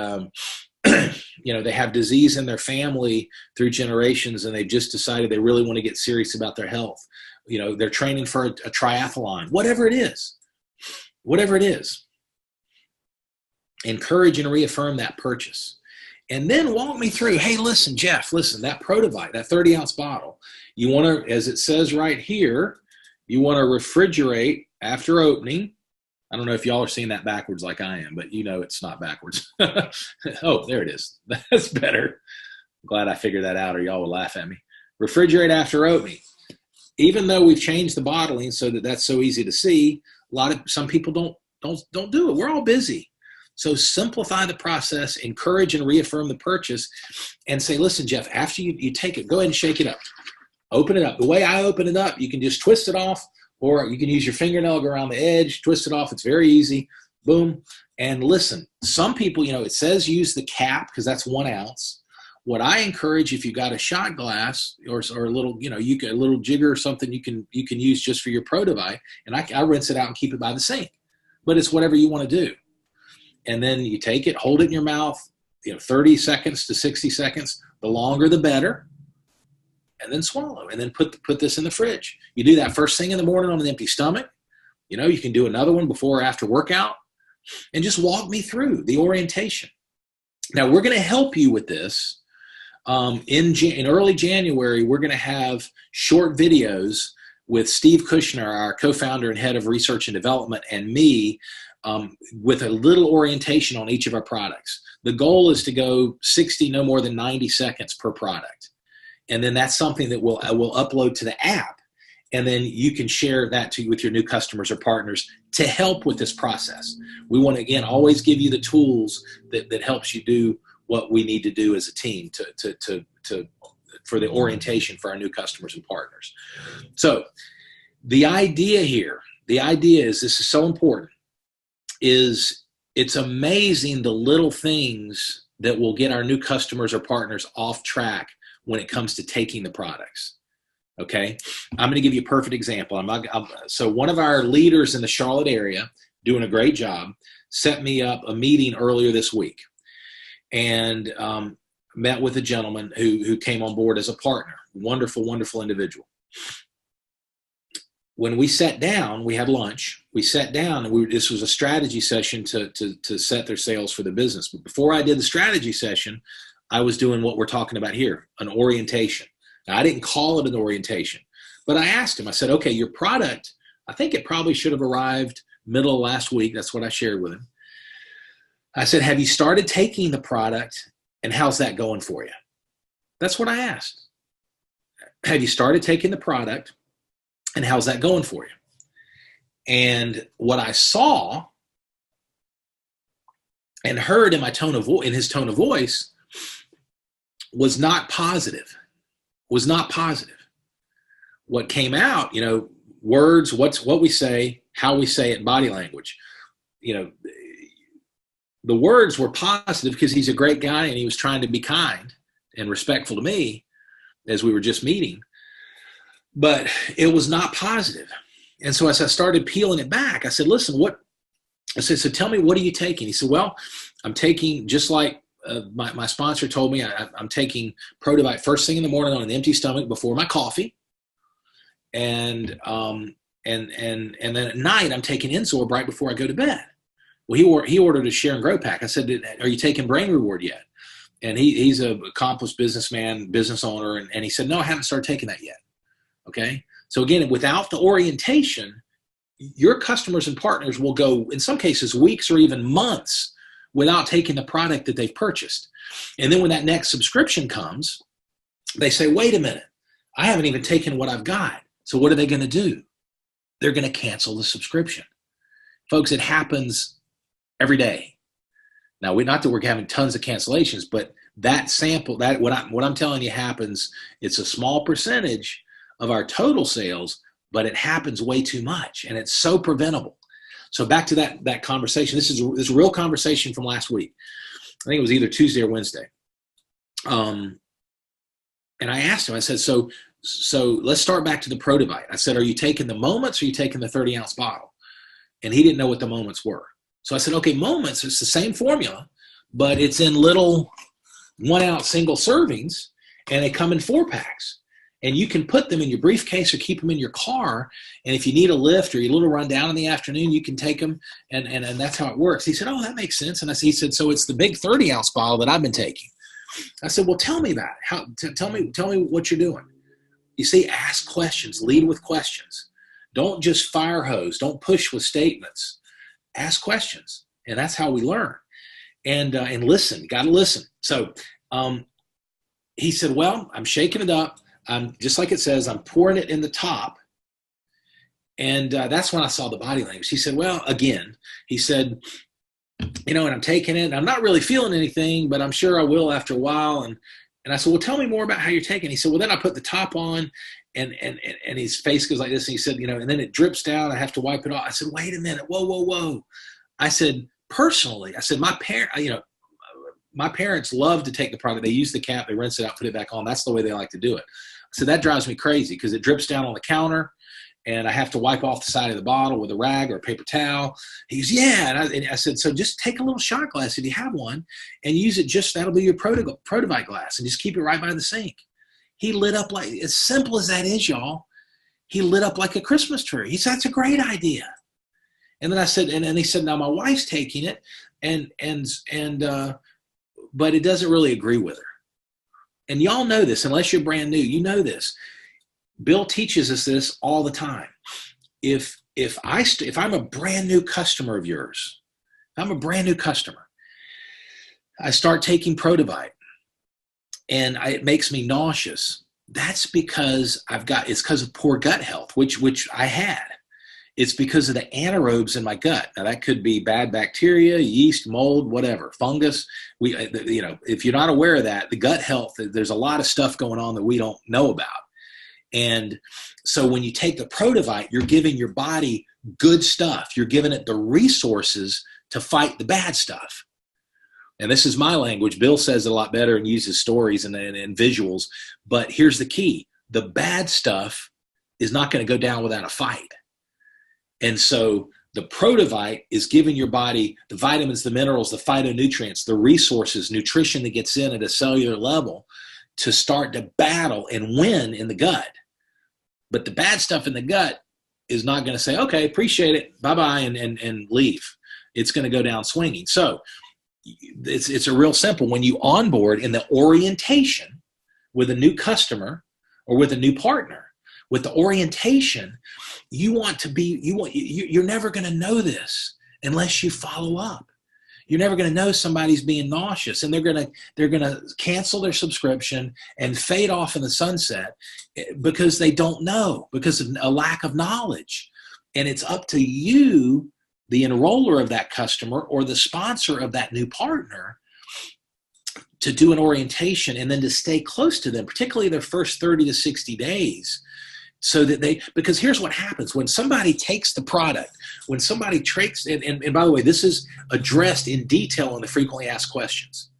they have disease in their family through generations, and they've just decided they really want to get serious about their health. They're training for a triathlon, whatever it is, encourage and reaffirm that purchase. And then walk me through, hey, listen, Jeff, that Protovite, that 30-ounce bottle, you want to, as it says right here, you want to refrigerate after opening. I don't know if y'all are seeing that backwards like I am, but it's not backwards. Oh, there it is. That's better. I'm glad I figured that out, or y'all would laugh at me. Refrigerate after opening. Even though we've changed the bottling so that that's so easy to see, some people don't do it. We're all busy. So simplify the process, encourage and reaffirm the purchase, and say, listen, Jeff, after you take it, go ahead and shake it up. Open it up. The way I open it up, you can just twist it off, or you can use your fingernail, go around the edge, twist it off. It's very easy. Boom. And listen, some people, it says use the cap because that's 1 ounce. What I encourage, if you got a shot glass or a little, a little jigger or something you can use just for your Protovite, and I rinse it out and keep it by the sink. But it's whatever you want to do. And then you take it, hold it in your mouth, 30 seconds to 60 seconds. The longer, the better. And then swallow. And then put this in the fridge. You do that first thing in the morning on an empty stomach. You can do another one before or after workout. And just walk me through the orientation. Now, we're going to help you with this. In early January, we're going to have short videos with Steve Kushner, our co-founder and head of research and development, and me, with a little orientation on each of our products. The goal is to go 60, no more than 90 seconds per product. And then that's something that we'll upload to the app. And then you can share that with your new customers or partners to help with this process. We want to, again, always give you the tools that helps you do what we need to do as a team for the orientation for our new customers and partners. So the idea is, this is so important, is it's amazing the little things that will get our new customers or partners off track when it comes to taking the products. Okay, I'm going to give you a perfect example. So one of our leaders in the Charlotte area, doing a great job, set me up a meeting earlier this week, and met with a gentleman who came on board as a partner. Wonderful, wonderful individual. When we sat down, we had lunch. We sat down, and this was a strategy session to set their sales for the business. But before I did the strategy session, I was doing what we're talking about here, an orientation. Now, I didn't call it an orientation, but I asked him, I said, okay, your product, I think it probably should have arrived middle of last week. That's what I shared with him. I said, have you started taking the product, and how's that going for you? That's what I asked. Have you started taking the product, and how's that going for you? And what I saw and heard in his tone of voice was not positive. What came out, words, what we say, how we say it, body language. The words were positive because he's a great guy and he was trying to be kind and respectful to me as we were just meeting. But it was not positive. And so as I started peeling it back, I said, listen, so tell me, what are you taking? He said, well, I'm taking, just like my sponsor told me, I'm taking Protovite first thing in the morning on an empty stomach before my coffee. And then at night, I'm taking Enzorb right before I go to bed. Well, he ordered a Share and Grow pack. I said, are you taking Brain Reward yet? And he's an accomplished businessman, business owner. And he said, no, I haven't started taking that yet. Okay. So again, without the orientation, your customers and partners will go, in some cases, weeks or even months without taking the product that they've purchased. And then when that next subscription comes, they say, wait a minute, I haven't even taken what I've got. So what are they going to do? They're going to cancel the subscription. Folks, it happens every day. Now, not that we're having tons of cancellations, but that sample, that what I'm telling you happens, it's a small percentage of our total sales, but it happens way too much, and it's so preventable. So back to that conversation. This is a real conversation from last week. I think it was either Tuesday or Wednesday. And I asked him, I said, so let's start back to the ProDivite. I said, are you taking the moments or are you taking the 30-ounce bottle? And he didn't know what the moments were. So I said, okay, moments, it's the same formula, but it's in little 1-ounce single servings, and they come in 4-packs. And you can put them in your briefcase or keep them in your car. And if you need a lift or you're a little run down in the afternoon, you can take them, and that's how it works. He said, oh, that makes sense. And he said, so it's the big 30-ounce bottle that I've been taking. I said, well, tell me about it. Tell me what you're doing. You see, ask questions, lead with questions. Don't just fire hose. Don't push with statements. Ask questions. And that's how we learn. And listen, you got to listen. So he said, well, I'm shaking it up. I'm just like it says, I'm pouring it in the top. And that's when I saw the body language. He said, well, again, he said, and I'm taking it. I'm not really feeling anything, but I'm sure I will after a while. And I said, well, tell me more about how you're taking it. He said, well, then I put the top on, and his face goes like this. And he said, and then it drips down. I have to wipe it off. I said, wait a minute. Whoa. I said, personally, my parents love to take the product. They use the cap, they rinse it out, put it back on. That's the way they like to do it. So that drives me crazy because it drips down on the counter and I have to wipe off the side of the bottle with a rag or a paper towel. He goes, yeah. And I said, so just take a little shot glass if you have one and use it. That'll be your ProDivite glass, and just keep it right by the sink. He lit up like, as simple as that is, y'all, he lit up like a Christmas tree. He said, that's a great idea. And then I said, and he said, now my wife's taking it but it doesn't really agree with her. And y'all know this, unless you're brand new, you know this. Bill teaches us this all the time. If I'm a brand new customer of yours, I'm a brand new customer, I start taking ProDivite and it makes me nauseous. That's because it's because of poor gut health, which I had. It's because of the anaerobes in my gut. Now that could be bad bacteria, yeast, mold, whatever, fungus. If you're not aware of that, the gut health, there's a lot of stuff going on that we don't know about. And so when you take the ProDivite, you're giving your body good stuff. You're giving it the resources to fight the bad stuff. And this is my language. Bill says it a lot better and uses stories and visuals. But here's the key. The bad stuff is not going to go down without a fight. And so the ProDivite is giving your body the vitamins, the minerals, the phytonutrients, the resources, nutrition that gets in at a cellular level to start to battle and win in the gut. But the bad stuff in the gut is not going to say, okay, appreciate it, bye-bye, and leave. It's going to go down swinging. So it's a real simple. When you onboard in the orientation with a new customer or with a new partner, with the orientation, you're never going to know this unless you follow up. You're never going to know somebody's being nauseous, and they're going to cancel their subscription and fade off in the sunset because they don't know, because of a lack of knowledge. And it's up to you, the enroller of that customer or the sponsor of that new partner, to do an orientation and then to stay close to them, particularly their first 30 to 60 days. So that because here's what happens when somebody takes the product, when somebody takes, and by the way, this is addressed in detail in the frequently asked questions.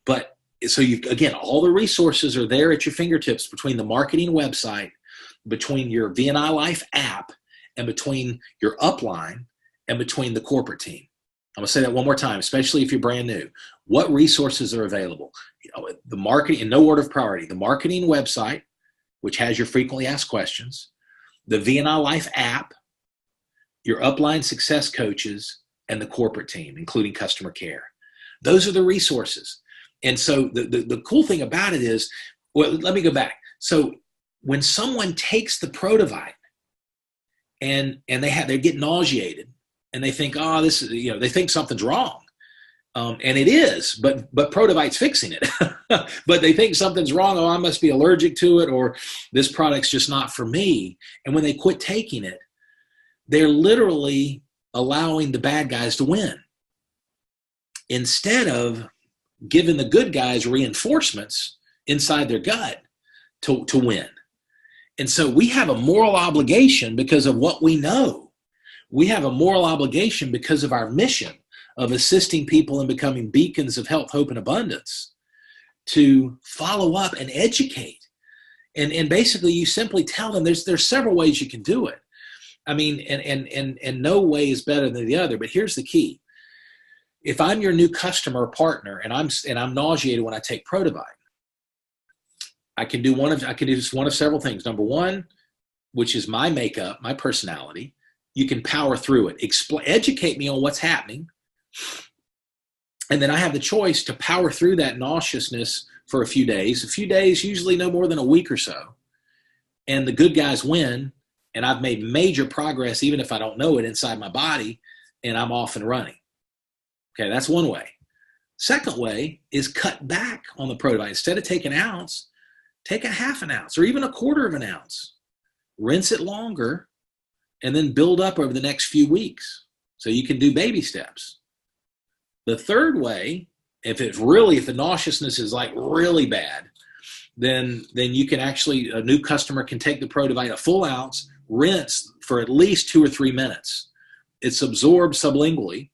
But so again, all the resources are there at your fingertips between the marketing website, between your VNI Life app, and between your upline, and between the corporate team. I'm going to say that one more time, especially if you're brand new. What resources are available? The marketing, in no order of priority, the marketing website, which has your frequently asked questions, the VNI Life app, your upline success coaches, and the corporate team, including customer care. Those are the resources. And so the cool thing about it is, well, let me go back. So when someone takes the Protovite and they get nauseated and they think, oh, this is, they think something's wrong. And it is, but Protovite's fixing it. But they think something's wrong. Oh, I must be allergic to it, or this product's just not for me. And when they quit taking it, they're literally allowing the bad guys to win instead of giving the good guys reinforcements inside their gut to win. And so we have a moral obligation because of what we know. We have a moral obligation because of our mission of assisting people in becoming beacons of health, hope, and abundance to follow up and educate. And basically you simply tell them there's several ways you can do it. I mean, and no way is better than the other, but here's the key. If I'm your new customer or partner and I'm nauseated when I take Protovite, I can do just one of several things. Number one, which is my makeup, my personality. You can power through it. Educate me on what's happening. And then I have the choice to power through that nauseousness for a few days, usually no more than a week or so. And the good guys win. And I've made major progress, even if I don't know it, inside my body, and I'm off and running. Okay, that's one way. Second way is cut back on the Protovite. Instead of taking an ounce, take a half an ounce or even a quarter of an ounce. Rinse it longer and then build up over the next few weeks. So you can do baby steps. The third way, if the nauseousness is like really bad, then you can actually, a new customer can take the Protovite a full ounce, rinse for at least 2 or 3 minutes. It's absorbed sublingually,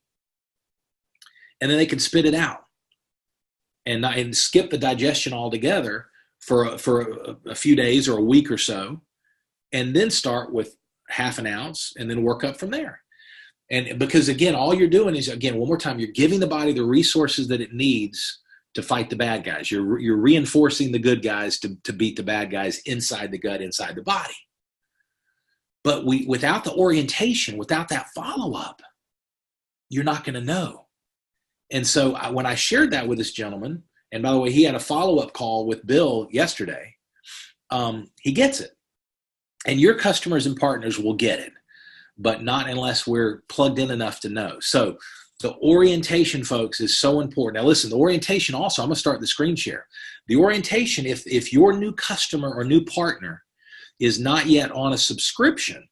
and then they can spit it out and skip the digestion altogether for a few days or a week or so, and then start with half an ounce and then work up from there. And because again, all you're doing is, again, one more time, you're giving the body the resources that it needs to fight the bad guys. You're reinforcing the good guys to beat the bad guys inside the gut, inside the body. But without the orientation, without that follow-up, you're not going to know. And so when I shared that with this gentleman, and by the way, he had a follow-up call with Bill yesterday, he gets it. And your customers and partners will get it, but not unless we're plugged in enough to know. So the orientation, folks, is so important. Now listen, the orientation also, I'm going to start the screen share. The orientation, if your new customer or new partner is not yet on a subscription,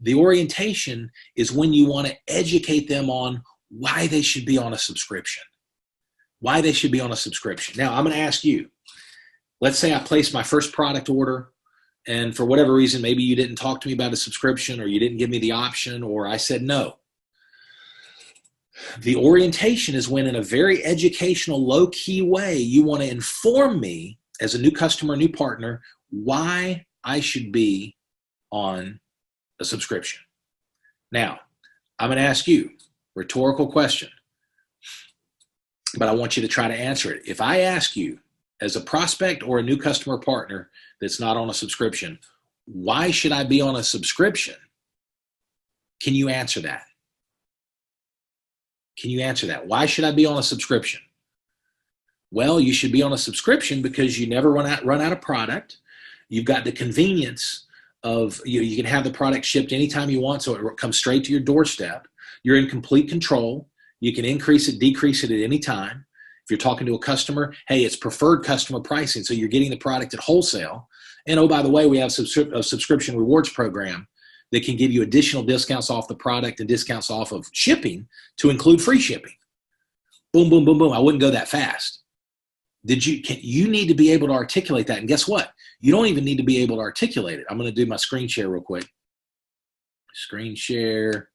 the orientation is when you want to educate them on why they should be on a subscription. Why they should be on a subscription. Now, I'm going to ask you, let's say I placed my first product order, and for whatever reason, maybe you didn't talk to me about a subscription, or you didn't give me the option, or I said no. The orientation is when, in a very educational, low-key way, you want to inform me as a new customer, new partner, why I should be on a subscription. Now, I'm going to ask you a rhetorical question, but I want you to try to answer it. If I ask you, as a prospect or a new customer partner that's not on a subscription, why should I be on a subscription? Can you answer that? Can you answer that? Why should I be on a subscription? Well, you should be on a subscription because you never run out of product. You've got the convenience of you can have the product shipped anytime you want, so it comes straight to your doorstep. You're in complete control. You can increase it, decrease it at any time. If you're talking to a customer, hey, it's preferred customer pricing, so you're getting the product at wholesale. And oh, by the way, we have a subscription rewards program that can give you additional discounts off the product and discounts off of shipping to include free shipping. Boom, boom, boom, boom. I wouldn't go that fast. You need to be able to articulate that. And guess what? You don't even need to be able to articulate it. I'm going to do my screen share real quick. Screen share.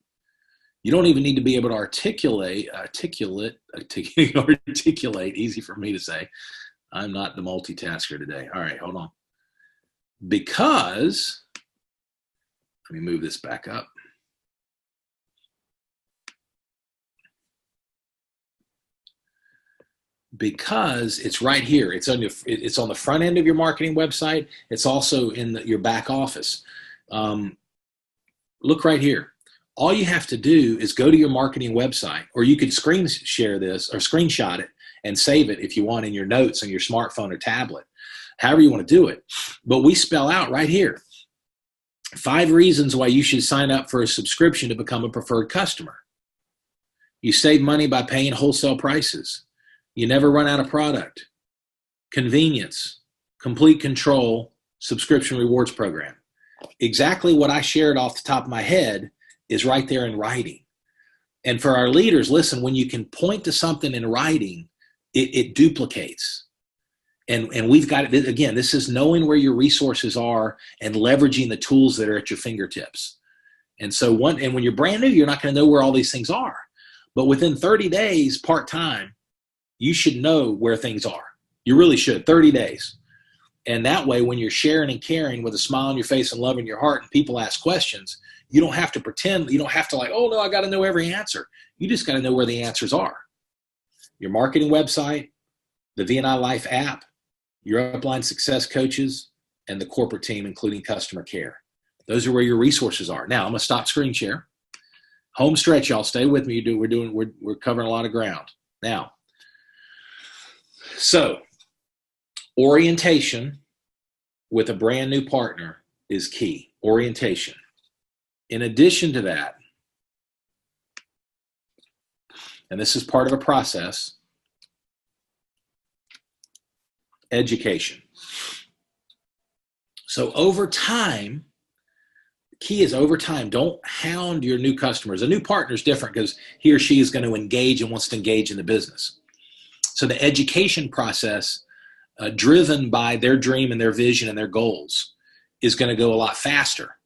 You don't even need to be able to articulate, easy for me to say. I'm not the multitasker today. All right, hold on. Because, let me move this back up. Because it's right here. It's on the front end of your marketing website. It's also in your back office. Look right here. All you have to do is go to your marketing website, or you could screen share this or screenshot it and save it if you want in your notes on your smartphone or tablet, however you want to do it. But we spell out right here 5 reasons why you should sign up for a subscription to become a preferred customer. You save money by paying wholesale prices. You never run out of product. Convenience, complete control, subscription rewards program. Exactly what I shared off the top of my head is right there in writing. And for our leaders, listen, when you can point to something in writing, it duplicates. And we've got it, again, this is knowing where your resources are and leveraging the tools that are at your fingertips. And so when you're brand new, you're not going to know where all these things are. But within 30 days, part-time, you should know where things are. You really should, 30 days. And that way, when you're sharing and caring with a smile on your face and love in your heart and people ask questions, you don't have to pretend, you don't have to like, oh no, I got to know every answer. You just got to know where the answers are. Your marketing website, the VNI Life app, your upline success coaches, and the corporate team, including customer care. Those are where your resources are. Now, I'm going to stop screen share. Home stretch, y'all. Stay with me. We're covering a lot of ground. Now, so orientation with a brand new partner is key. Orientation. In addition to that, and this is part of a process, education. So over time, the key is over time, don't hound your new customers. A new partner is different because he or she is going to engage and wants to engage in the business. So the education process, driven by their dream and their vision and their goals, is going to go a lot faster.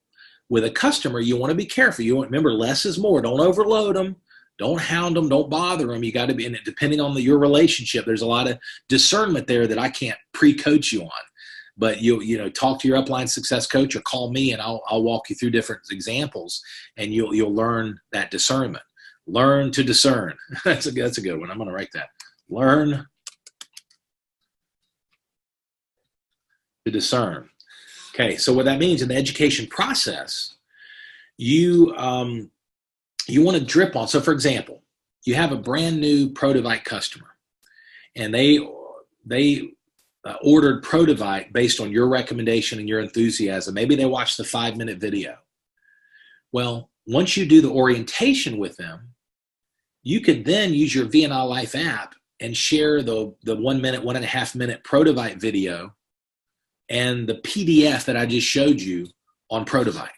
With a customer, you want to be careful. You want, remember, less is more. Don't overload them. Don't hound them. Don't bother them. You got to be, and depending on your relationship, there's a lot of discernment there that I can't pre-coach you on. But you know, talk to your upline success coach or call me, and I'll walk you through different examples, and you'll learn that discernment. Learn to discern. That's a good one. I'm going to write that. Learn to discern. Okay, so what that means in the education process, you want to drip on. So for example, you have a brand new Protovite customer, and they ordered Protovite based on your recommendation and your enthusiasm. Maybe they watched the 5-minute video. Well, once you do the orientation with them, you could then use your VNI Life app and share the 1 minute, 1.5 minute Protovite video and the PDF that I just showed you on Protovite.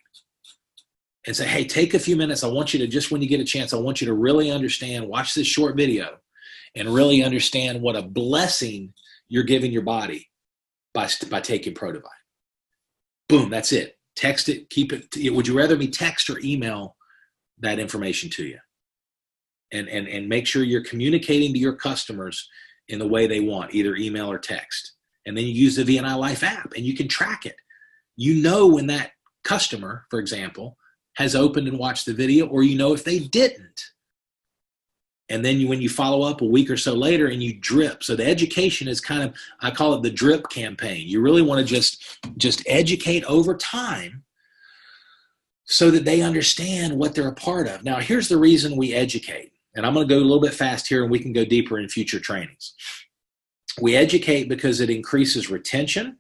And say, hey, take a few minutes. I want you to, just when you get a chance, I want you to really understand, watch this short video and really understand what a blessing you're giving your body by taking Protovite. Boom, that's it. Text it, keep it. Would you rather me text or email that information to you? And make sure you're communicating to your customers in the way they want, either email or text. And then you use the VNI Life app and you can track it. You know when that customer, for example, has opened and watched the video, or you know if they didn't. And then when you follow up a week or so later and you drip. So the education is kind of, I call it the drip campaign. You really want to just educate over time so that they understand what they're a part of. Now, here's the reason we educate. And I'm going to go a little bit fast here and we can go deeper in future trainings. We educate because it increases retention.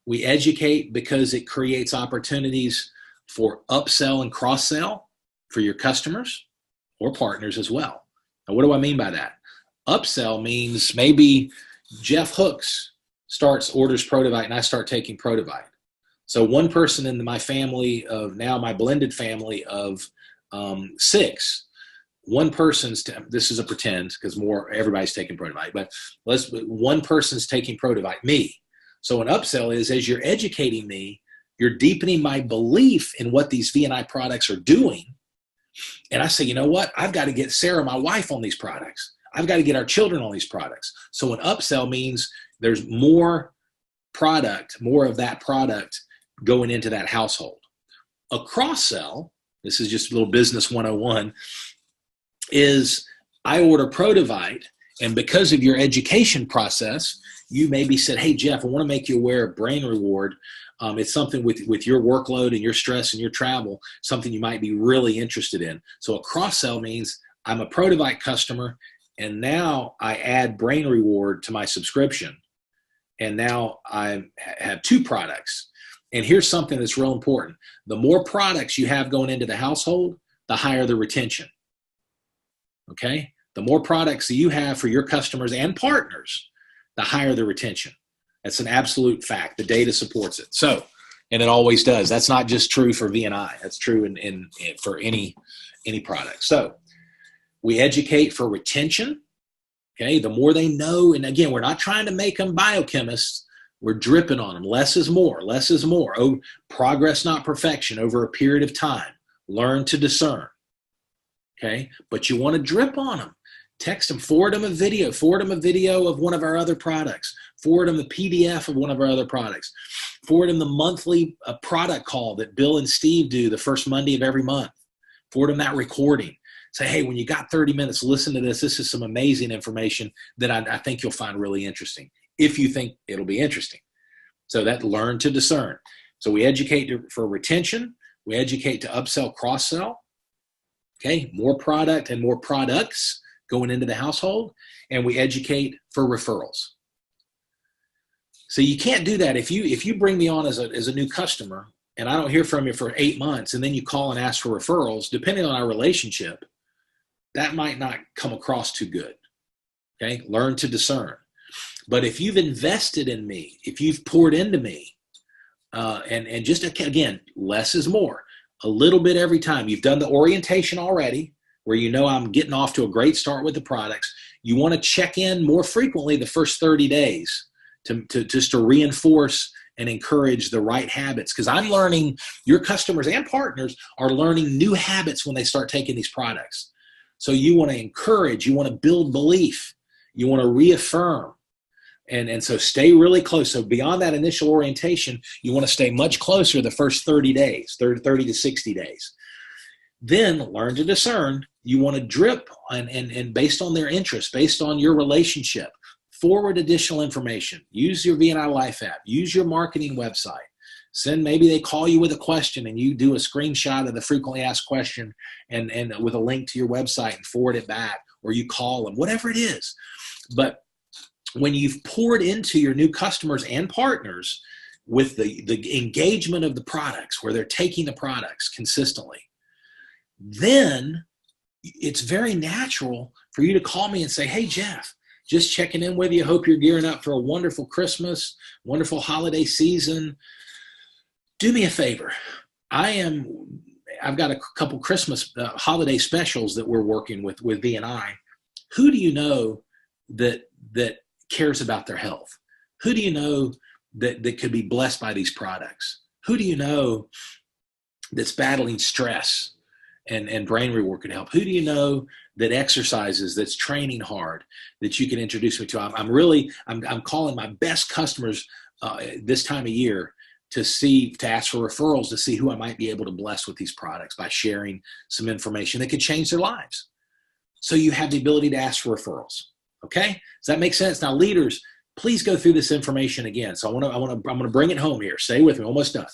We educate because it creates opportunities for upsell and cross-sell for your customers or partners as well. Now, what do I mean by that? Upsell means maybe Jeff Hooks orders Protovite and I start taking Protovite. So one person in my family of now my blended family of 6, one person's, this is a pretend because everybody's taking Protovite, but one person's taking Protovite, me. So an upsell is, as you're educating me, you're deepening my belief in what these VNI products are doing. And I say, you know what? I've got to get Sarah, my wife, on these products. I've got to get our children on these products. So an upsell means there's more product, more of that product going into that household. A cross-sell, this is just a little business 101, is I order Protovite, and because of your education process, you maybe said, hey, Jeff, I want to make you aware of Brain Reward. It's something with your workload and your stress and your travel, something you might be really interested in. So a cross-sell means I'm a Protovite customer and now I add Brain Reward to my subscription, and now I have 2 products. And here's something that's real important. The more products you have going into the household, the higher the retention. Okay? The more products that you have for your customers and partners, the higher the retention. That's an absolute fact. The data supports it. So, and it always does. That's not just true for V&I. That's true in for any product. So we educate for retention. Okay, the more they know, and again, we're not trying to make them biochemists. We're dripping on them. Less is more. Less is more. Oh, progress, not perfection, over a period of time. Learn to discern. Okay, but you want to drip on them. Text them, forward them a video of one of our other products, forward them the PDF of one of our other products, forward them the monthly product call that Bill and Steve do the first Monday of every month, forward them that recording. Say, hey, when you got 30 minutes, listen to this. This is some amazing information that I think you'll find really interesting, if you think it'll be interesting. So that learn to discern. So we educate for retention. We educate to upsell, cross-sell. Okay, more product and more products going into the household. And we educate for referrals. So you can't do that. If you bring me on as a new customer and I don't hear from you for 8 months, and then you call and ask for referrals, depending on our relationship, that might not come across too good. Okay, learn to discern. But if you've invested in me, if you've poured into me, and just again, less is more. A little bit every time. You've done the orientation already, where you know I'm getting off to a great start with the products. You want to check in more frequently the first 30 days to just to reinforce and encourage the right habits. Because I'm learning, your customers and partners are learning new habits when they start taking these products. So you want to encourage, you want to build belief, you want to reaffirm. And so stay really close. So beyond that initial orientation, you want to stay much closer the first 30 days, 30 to 60 days. Then learn to discern. You want to drip and based on their interest, based on your relationship, forward additional information. Use your V&I Life app. Use your marketing website. Maybe they call you with a question and you do a screenshot of the frequently asked question and with a link to your website and forward it back, or you call them, whatever it is. But when you've poured into your new customers and partners with the engagement of the products, where they're taking the products consistently, then it's very natural for you to call me and say, hey, Jeff, just checking in with you. Hope you're gearing up for a wonderful Christmas, wonderful holiday season. Do me a favor. I've got a couple Christmas holiday specials that we're working with V&I. Who do you know that cares about their health? Who do you know that could be blessed by these products? Who do you know that's battling stress and Brain Reward could help? Who do you know that exercises, that's training hard, that you can introduce me to? I'm calling my best customers this time of year to ask for referrals, to see who I might be able to bless with these products by sharing some information that could change their lives. So you have the ability to ask for referrals. Okay, does that make sense? Now, leaders, please go through this information again. So I'm going to bring it home here. Stay with me. Almost done.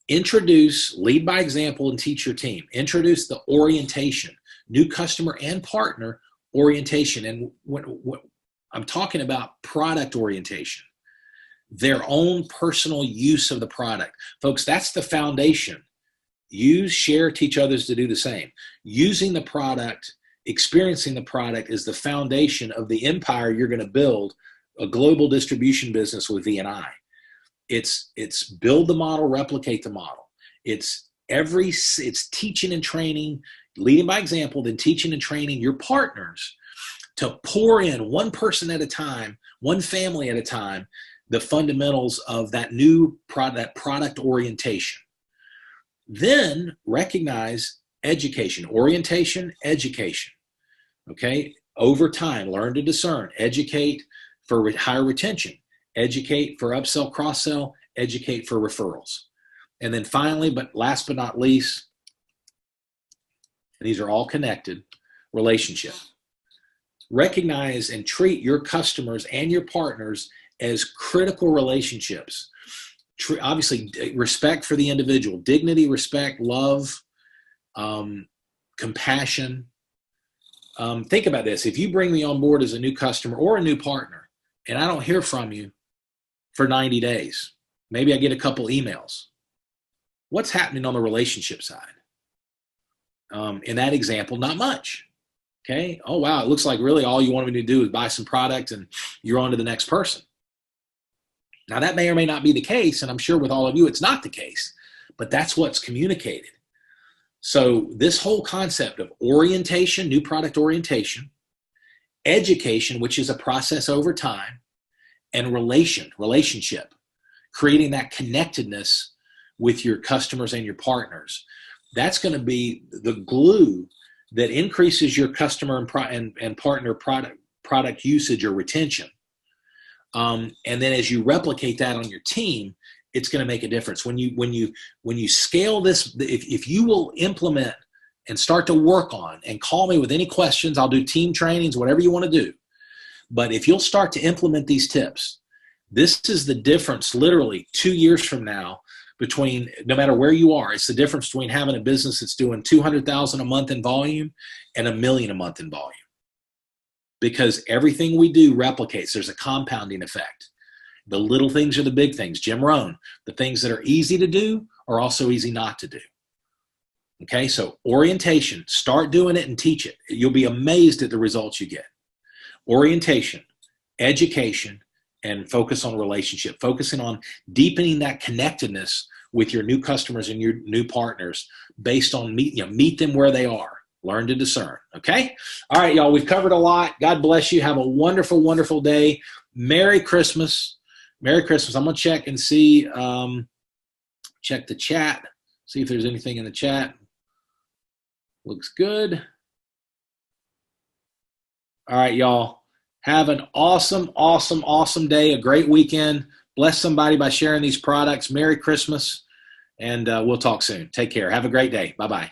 Introduce, lead by example, and teach your team. Introduce the orientation, new customer and partner orientation. And what I'm talking about, product orientation, their own personal use of the product. Folks, that's the foundation. Use, share, teach others to do the same. Using the product, experiencing the product is the foundation of the empire you're going to build, a global distribution business with V&I. It's build the model, replicate the model. It's teaching and training, leading by example, then teaching and training your partners to pour in one person at a time, one family at a time, the fundamentals of that new product orientation. Then recognize education, orientation, education. Okay, over time, learn to discern, educate for higher retention, educate for upsell, cross-sell, educate for referrals. And then finally, but last but not least, these are all connected, relationship. Recognize and treat your customers and your partners as critical relationships. Obviously, respect for the individual, dignity, respect, love, compassion, Think about this. If you bring me on board as a new customer or a new partner, and I don't hear from you for 90 days, maybe I get a couple emails. What's happening on the relationship side? In that example, not much. Okay. Oh, wow. It looks like really all you wanted me to do is buy some product and you're on to the next person. Now, that may or may not be the case, and I'm sure with all of you it's not the case, but that's what's communicated. So this whole concept of orientation, new product orientation, education, which is a process over time, and relationship, creating that connectedness with your customers and your partners, that's going to be the glue that increases your customer and partner product usage or retention. And then as you replicate that on your team, it's going to make a difference. When you scale this, if you will implement and start to work on, and call me with any questions, I'll do team trainings, whatever you want to do. But if you'll start to implement these tips, this is the difference literally 2 years from now between, no matter where you are, it's the difference between having a business that's doing 200,000 a month in volume and $1 million a month in volume. Because everything we do replicates. There's a compounding effect. The little things are the big things. Jim Rohn, the things that are easy to do are also easy not to do. Okay, so orientation, start doing it and teach it. You'll be amazed at the results you get. Orientation, education, and focus on relationship, focusing on deepening that connectedness with your new customers and your new partners based on meet them where they are. Learn to discern, okay? All right, y'all, we've covered a lot. God bless you. Have a wonderful, wonderful day. Merry Christmas. Merry Christmas. I'm going to check and see, check the chat, see if there's anything in the chat. Looks good. All right, y'all. Have an awesome, awesome, awesome day, a great weekend. Bless somebody by sharing these products. Merry Christmas, and we'll talk soon. Take care. Have a great day. Bye-bye.